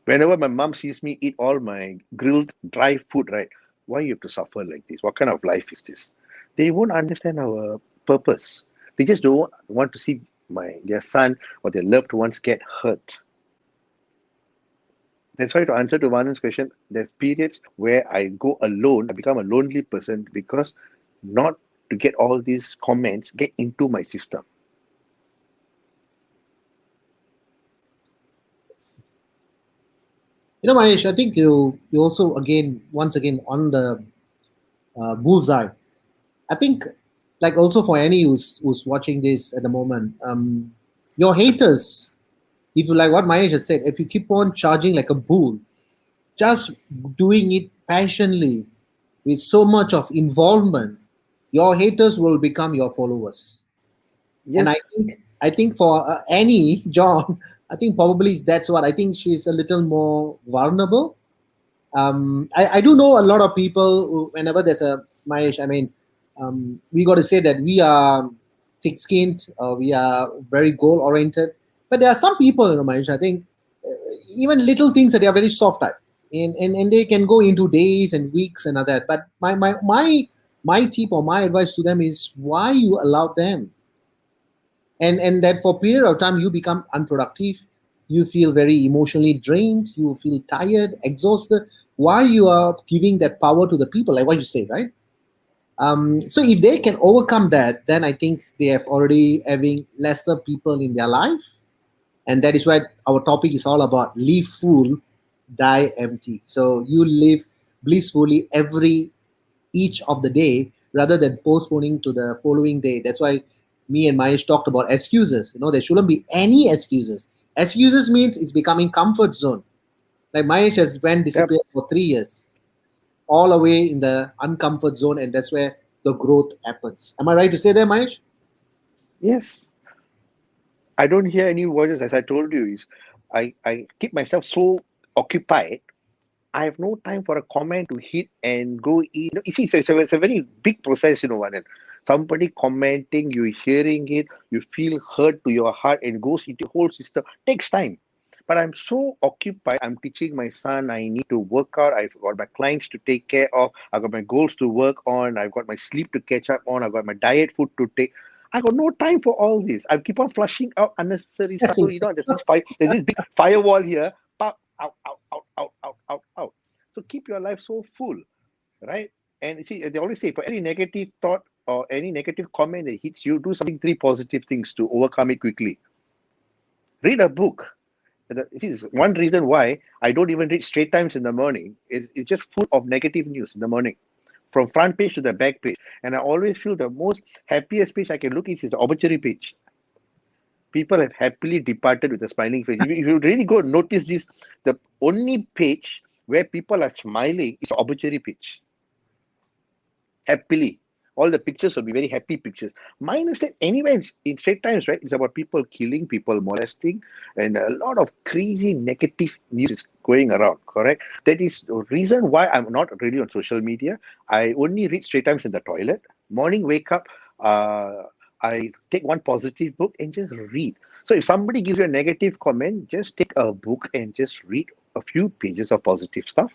Whenever my mom sees me eat all my grilled dry food, right? Why you have to suffer like this? What kind of life is this? They won't understand our purpose. They just don't want to see their son or their loved ones get hurt. That's why, to answer to Vanan's question, there's periods where I go alone, I become a lonely person because not to get all these comments get into my system. Mahesh, I think you also once again on the bullseye. I think, like also for any who's watching this at the moment, your haters, if you like what Mahesh has said, if you keep on charging like a bull, just doing it passionately with so much of involvement, your haters will become your followers. And Yes, I think for Annie John, I think probably that's what I think she's a little more vulnerable. I do know a lot of people who, whenever there's a Mahesh, I mean, we got to say that we are thick skinned, we are very goal oriented. But there are some people, Mahesh, I think even little things that they are very soft type. And they can go into days and weeks and all that. But my tip or my advice to them is why you allow them, and that for a period of time you become unproductive, you feel very emotionally drained, you feel tired, exhausted, why you are giving that power to the people, like what you say, right? So if they can overcome that, then I think they have already having lesser people in their life, and that is what our topic is all about: live full, die empty. So you live blissfully every each of the day rather than postponing to the following day. That's why me and Mahesh talked about excuses. There shouldn't be any excuses. Excuses means it's becoming comfort zone. Like Mahesh has went yep, disappeared for 3 years, all away in the uncomfort zone, and that's where the growth happens. Am I right to say that, Mahesh? yes. I don't hear any voices, as I told you, is I keep myself so occupied. I have no time for a comment to hit and go in. You see, it's a very big process, Vanan. Somebody commenting, you hearing it, you feel hurt to your heart and goes into the whole system. Takes time. But I'm so occupied. I'm teaching my son. I need to work out. I've got my clients to take care of. I've got my goals to work on. I've got my sleep to catch up on. I've got my diet food to take. I got no time for all this. I keep on flushing out unnecessary stuff. So there's this big firewall here. Pop, out, out, out, out, out, out, out. So keep your life so full, right? And you see, they always say for any negative thought or any negative comment that hits you, do something, three positive things to overcome it quickly. Read a book. This is one reason why I don't even read Straight Times in the morning. It's just full of negative news in the morning, from front page to the back page. And I always feel the most happiest page I can look at is the obituary page. people have happily departed with a smiling face. If you really go notice this, the only page where people are smiling is obituary page. Happily. All the pictures will be very happy pictures. Mine is that anyway, in Straight Times, right? It's about people killing, people molesting, and a lot of crazy negative news is going around, correct? That is the reason why I'm not really on social media. I only read Straight Times in the toilet. Morning, wake up, I take one positive book and just read. So if somebody gives you a negative comment, just take a book and just read a few pages of positive stuff.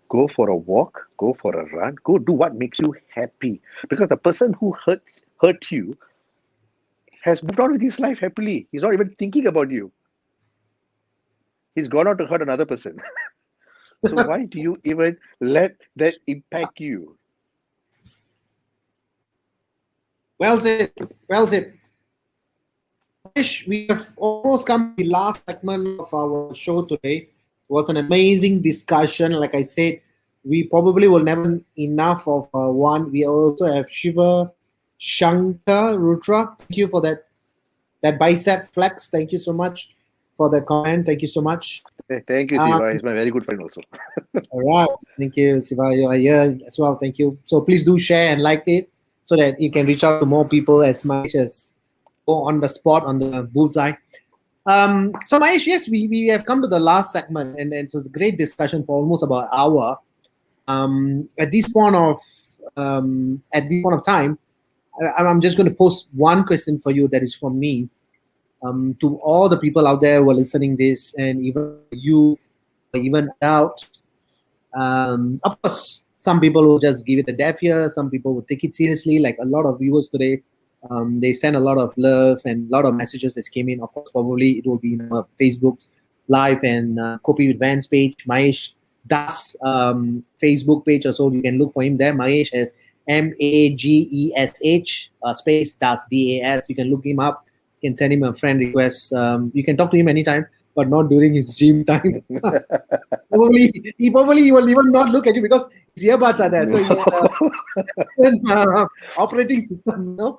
Go for a walk, go for a run, go do what makes you happy. Because the person who hurt you has moved on with his life happily. He's not even thinking about you. He's gone out to hurt another person. So why do you even let that impact you? Well said. Well said. Mahesh, we have almost come to the last segment of our show today. It was an amazing discussion. Like I said, we probably will never enough of one. We also have Shiva Shankar Rudra. Thank you for that bicep flex. Thank you so much for the comment. Thank you so much. Thank you, Siva. He's my very good friend also. All right. Thank you, Siva. You are here as well. Thank you. So please do share and like it so that you can reach out to more people as much as go on the spot on the bullseye. So Mahesh, yes, we have come to the last segment, and it's a great discussion for almost about an hour. At this point of time, I'm just going to post one question for you that is from me. To all the people out there who are listening this, and even youth, or even adults. Of course, some people will just give it a deaf ear. Some people will take it seriously. Like a lot of viewers today, they send a lot of love and a lot of messages that came in. Of course, probably it will be in our Facebook's live and Kopi With Vans page. Mahesh Das Facebook page also. You can look for him there. Mahesh has Magesh space Das DAS. You can look him up. You can send him a friend request. You can talk to him anytime, but not during his gym time. He probably will even not look at you because his earbuds are there. So he has a operating system, but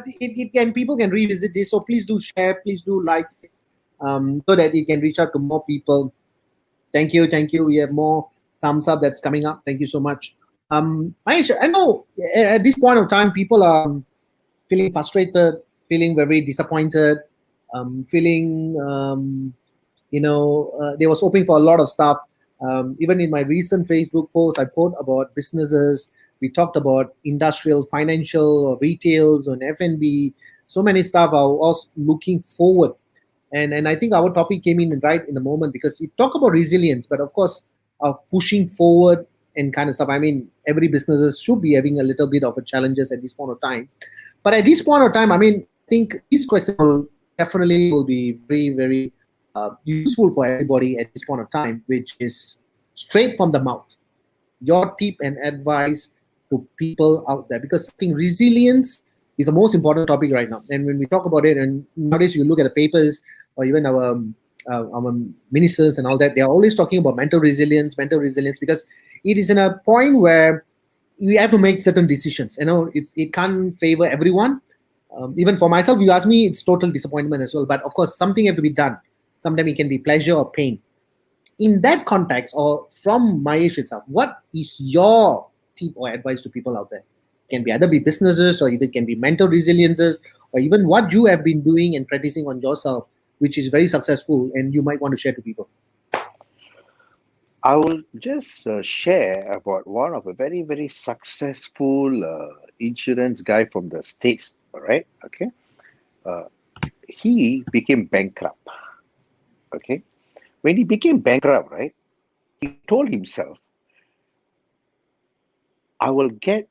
it can, people can revisit this. So please do share, please do like, so that you can reach out to more people. Thank you. We have more thumbs up that's coming up. Thank you so much. Mahesh, I know at this point of time people are feeling frustrated, feeling very disappointed, feeling they was hoping for a lot of stuff. Even in my recent Facebook post, I put about businesses. We talked about industrial, financial, retails, on F&B. So many stuff. I was looking forward, and I think our topic came in right in the moment because it talk about resilience, but of course of pushing forward and kind of stuff. I mean, every businesses should be having a little bit of a challenges at this point of time. But at this point of time, I mean, I think this question will definitely will be very, very useful for everybody at this point of time, which is straight from the mouth. Your tip and advice to people out there, because I think resilience is the most important topic right now. And when we talk about it, and nowadays you look at the papers or even our ministers and all that, they are always talking about mental resilience, because it is in a point where we have to make certain decisions. It can't favor everyone. Even for myself, you ask me, it's total disappointment as well. But of course, something have to be done. Sometimes it can be pleasure or pain. In that context, or from Mahesh itself, what is your tip or advice to people out there? It can be either be businesses, or either can be mental resiliences, or even what you have been doing and practicing on yourself, which is very successful, and you might want to share to people. I will just share about one of a very, very successful insurance guy from the States, right? Okay. He became bankrupt. Okay. When he became bankrupt, right, he told himself, I will get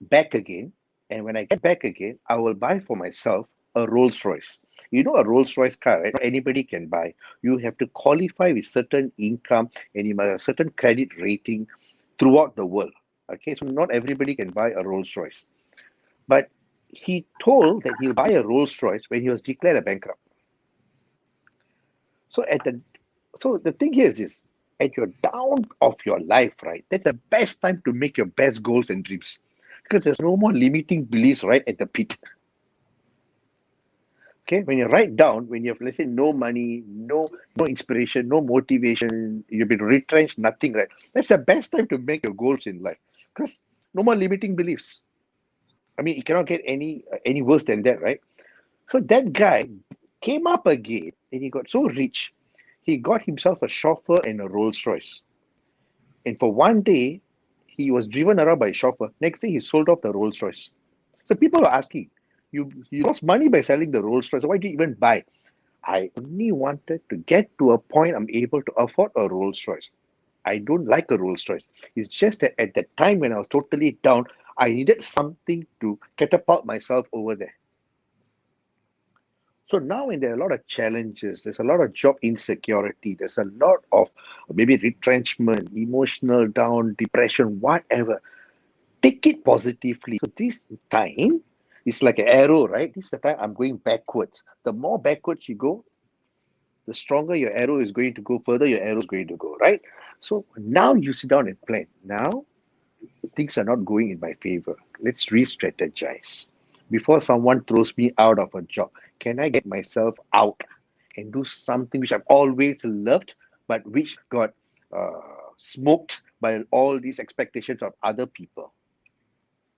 back again. And when I get back again, I will buy for myself a Rolls Royce. You know, a Rolls Royce car, right? Not anybody can buy. You have to qualify with certain income and you must have certain credit rating throughout the world. Okay, so not everybody can buy a Rolls Royce. But he told that he'll buy a Rolls Royce when he was declared a bankrupt. So the thing here is this: at your down of your life, right? That's the best time to make your best goals and dreams, because there's no more limiting beliefs right at the pit. Okay, when you write down, when you have, let's say, no money, no inspiration, no motivation, you've been retrenched, nothing, right? That's the best time to make your goals in life, because no more limiting beliefs. I mean, it cannot get any worse than that, right? So that guy came up again, and he got so rich, he got himself a chauffeur and a Rolls Royce. And for one day, he was driven around by a chauffeur. Next day, he sold off the Rolls Royce. So people were asking, you lost money by selling the Rolls Royce. Why did you even buy? I only wanted to get to a point I'm able to afford a Rolls Royce. I don't like a Rolls Royce. It's just that at that time when I was totally down, I needed something to catapult myself over there. So now when there are a lot of challenges, there's a lot of job insecurity, there's a lot of maybe retrenchment, emotional down, depression, whatever. Take it positively. So this time is like an arrow, right? This is the time I'm going backwards. The more backwards you go, the stronger your arrow is going to go, further your arrow is going to go, right? So now you sit down and plan. Now things are not going in my favor. Let's re-strategize. Before someone throws me out of a job, can I get myself out and do something which I've always loved, but which got uh, smoked by all these expectations of other people,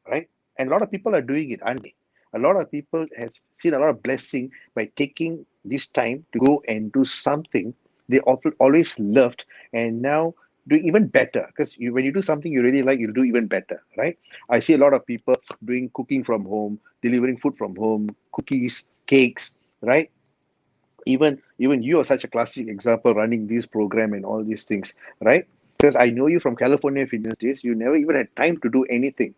right? And a lot of people are doing it, aren't they? A lot of people have seen a lot of blessing by taking this time to go and do something they often always loved, and now doing even better. Because when you do something you really like, you'll do even better, right? I see a lot of people doing cooking from home, delivering food from home, cookies, cakes, right? Even you are such a classic example, running this program and all these things, right? Because I know you from California Fitness days, you never even had time to do anything.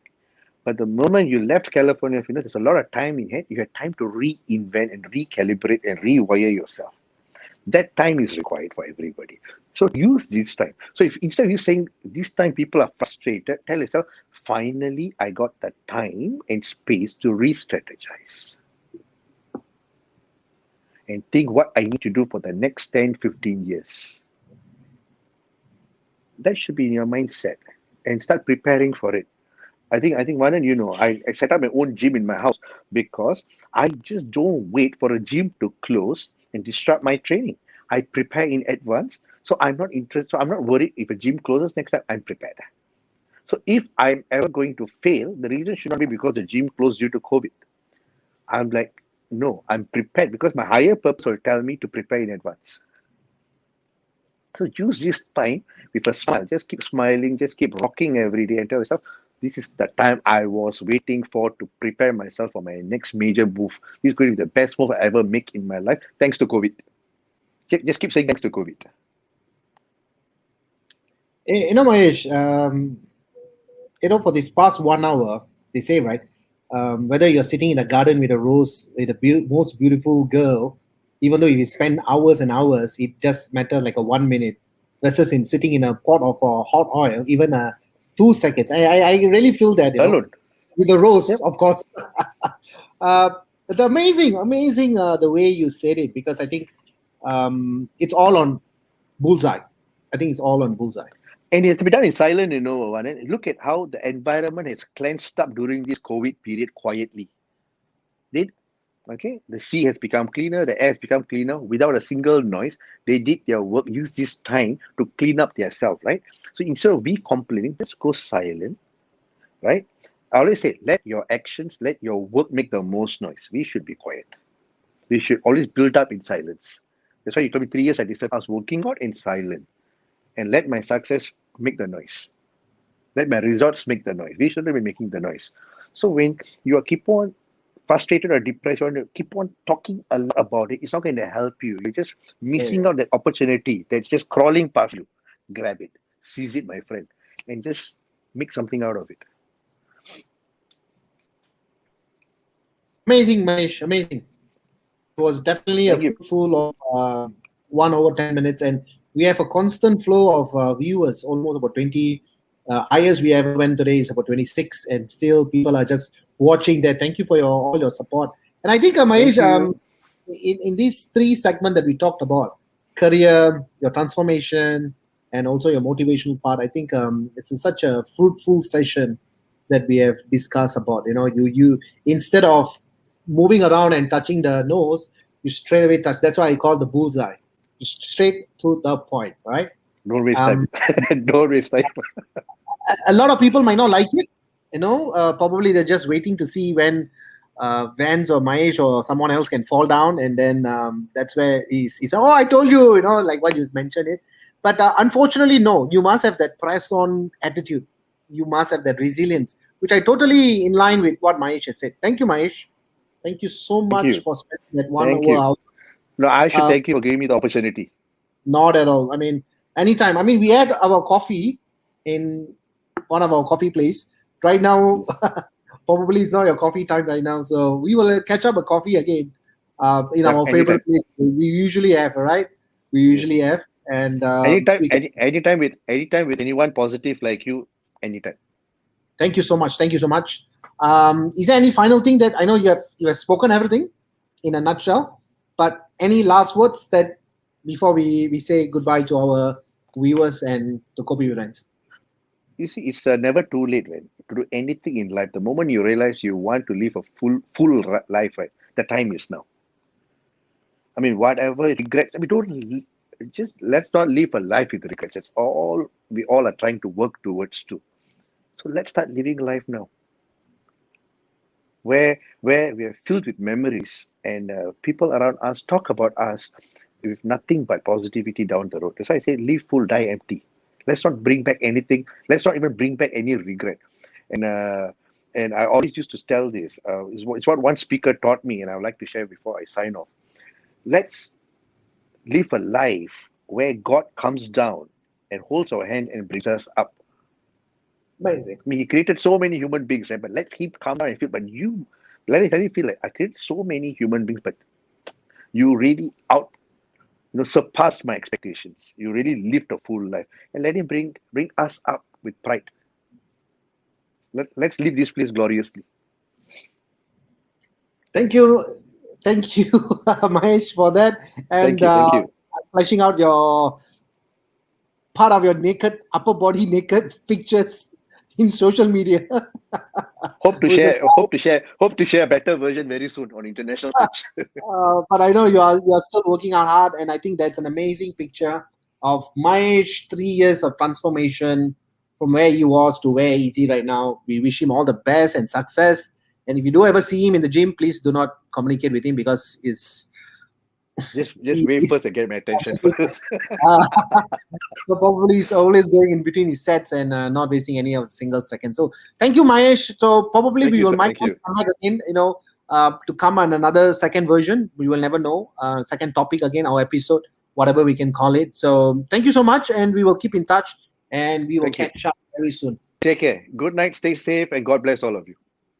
But the moment you left California Fitness, there's a lot of time you had. You had time to reinvent and recalibrate and rewire yourself. That time is required for everybody. So use this time. So if instead of you saying this time people are frustrated, tell yourself, finally I got the time and space to re-strategize and think what I need to do for the next 10, 15 years. That should be in your mindset and start preparing for it. I think Manan, I set up my own gym in my house because I just don't wait for a gym to close and disrupt my training. I prepare in advance, so I'm not interested. So I'm not worried if a gym closes next time. I'm prepared. So if I'm ever going to fail, the reason should not be because the gym closed due to COVID. I'm like, no, I'm prepared because my higher purpose will tell me to prepare in advance. So use this time with a smile. Just keep smiling, just keep rocking every day and tell yourself, this is the time I was waiting for to prepare myself for my next major move. This is going to be the best move I ever make in my life, thanks to COVID. Just keep saying thanks to COVID. Mahesh, for this past 1 hour, they say, right, whether you're sitting in a garden with a rose, with the most beautiful girl, even though if you spend hours and hours, it just matters like a 1 minute versus in sitting in a pot of hot oil, even 2 seconds. I really feel that, Alone. with the rose, Yep. of course. uh, it's amazing the way you said it, because I think it's all on bullseye. I think it's all on bullseye. And it has to be done in silence, Vanan. Look at how the environment has cleansed up during this COVID period quietly. Did Okay, the sea has become cleaner, the air has become cleaner without a single noise. They did their work, use this time to clean up their self, right? So instead of we complaining, just go silent, right? I always say, let your actions, let your work make the most noise. We should be quiet. We should always build up in silence. That's why you told me 3 years I decided I was working out in silence and let my success make the noise. Let my results make the noise. We shouldn't be making the noise. So when you are keep on frustrated or depressed, you want to keep on talking a lot about it, it's not going to help you. You're just missing out that opportunity that's just crawling past you. Grab it, seize it, my friend, and just make something out of it. Amazing, Mahesh, amazing. It was definitely a Thank you. fruitful of 1 hour 10 minutes, and we have a constant flow of viewers, almost about 20. Highest we ever went today is about 26, and still people are just watching there. Thank you for all your support. And I think, Thank Mahesh, you. in these three segments that we talked about, career, your transformation, and also your motivational part, I think it's such a fruitful session that we have discussed about. You instead of moving around and touching the nose, you straight away touch. That's why I call the bullseye. Straight to the point, right? Don't waste Um, time. Don't waste time. a lot of people might not like it. Probably they're just waiting to see when Vans or Mahesh or someone else can fall down, and then that's where he's oh, I told you, like what you mentioned it. But unfortunately, no. You must have that press-on attitude. You must have that resilience, which I totally in line with what Mahesh has said. Thank you, Mahesh. Thank you so Thank much you. for spending that one Thank hour you. out. No, I should Uh, thank you for giving me the opportunity. Not at all. I mean, anytime. I mean, we had our coffee in one of our coffee place. Right now, Yes. probably it's not your coffee time right now. So we will catch up a coffee again in Yeah, our anytime. favorite place. We usually have, all right? We usually Yes. have. And Anytime, we can, anytime with anyone positive like you, anytime. thank you so much. Thank you so much. Is there any final thing that I know you have spoken everything in a nutshell, but any last words that before we say goodbye to our viewers and to Kopi With Vans? You see, it's never too late, man, to do anything in life. The moment you realize you want to live a life, right, the time is now. I mean, whatever regrets, I mean, just let's not live a life with regrets. It's all we all are trying to work towards to. So let's start living life now, where we are filled with memories and people around us talk about us with nothing but positivity down the road. That's why I say live full, die empty. Let's not bring back anything. Let's not even bring back any regret. And I always used to tell this. It's what one speaker taught me, and I would like to share before I sign off. Let's live a life where God comes down and holds our hand and brings us up. Amazing. I mean, He created so many human beings, right? But let Him come down and feel. But you, let it feel like I created so many human beings, but you really surpassed my expectations. You really lived a full life, and let Him bring us up with pride. Let's leave this place gloriously. Thank you. Thank you, Mahesh, for that. And Thank you. fleshing out your part of your naked, upper body naked pictures in social media. Hope to Was a share. Hope to share a better version very soon on international stage. but I know you are still working out hard, and I think that's an amazing picture of Mahesh 3 years of transformation from where he was to where he's right now. We wish him all the best and success. And if you do ever see him in the gym, please do not communicate with him because it's just wait first and get my attention first. uh, so probably he's always going in between his sets and not wasting any of a single second. So thank you, Mahesh. So probably Thank we you, will sir. might Thank you. come back again, to come on another second version. We will never know. Second topic again, our episode, whatever we can call it. So thank you so much, and we will keep in touch, and we will Thank you. catch up very soon. Take care. Good night. Stay safe, and God bless all of you.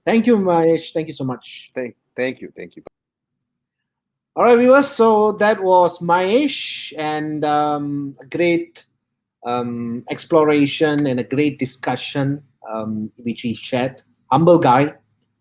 Thank you, Mahesh. Thank you so much. Thank you. Thank you. All right, viewers. So that was Mahesh, and a great exploration and a great discussion which he shared. Humble guy.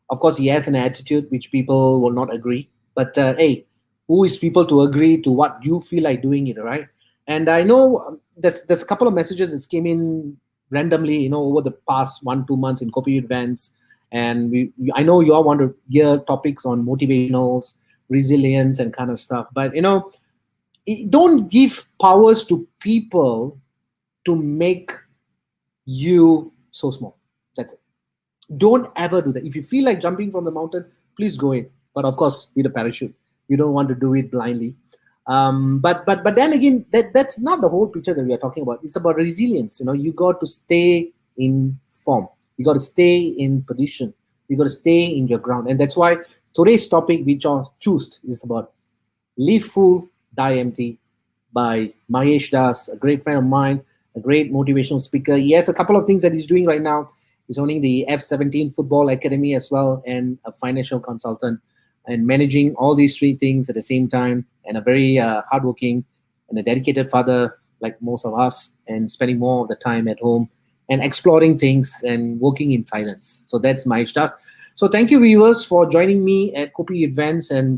Of course, he has an attitude which people will not agree. But hey, who is people to agree to what you feel like doing it, right? And I know there's a couple of messages that came in randomly, over the past 1-2 months in Kopi With Vans. And I know you all want to hear topics on motivationals, resilience, and kind of stuff. But don't give powers to people to make you so small. That's it. Don't ever do that. If you feel like jumping from the mountain, please go in. But of course, with a parachute. You don't want to do it blindly. But then again, that's not the whole picture that we are talking about. It's about resilience. You got to stay in form. You got to stay in position. You got to stay in your ground. And that's why today's topic, which I choose, is about Live Full, Die Empty by Mahesh Das, a great friend of mine, a great motivational speaker. He has a couple of things that he's doing right now. He's owning the F17 Football Academy as well, and a financial consultant, and managing all these three things at the same time, and a very hardworking and a dedicated father like most of us, and spending more of the time at home and exploring things and working in silence. So that's Mahesh Das. So thank you, viewers, for joining me at Kopi With Vans. And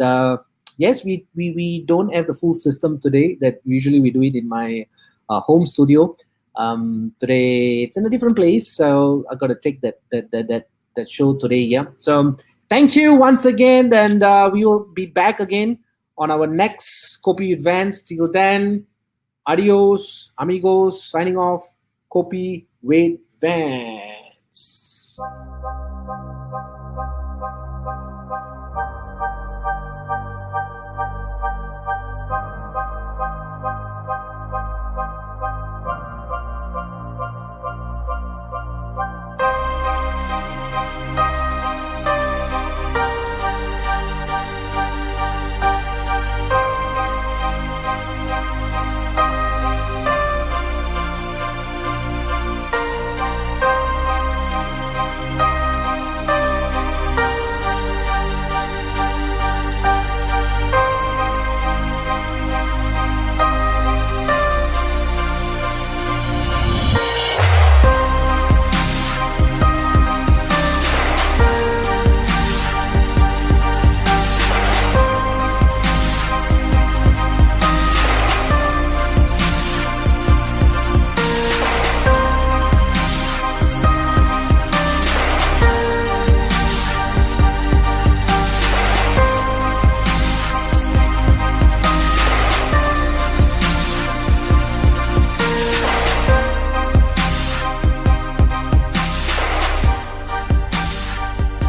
yes, we don't have the full system today that usually we do it in my home studio. Today it's in a different place, so I got to take that show today. Yeah. So thank you once again, and we will be back again on our next Kopi With Vans. Till then, adios, amigos. Signing off. Kopi with Vans.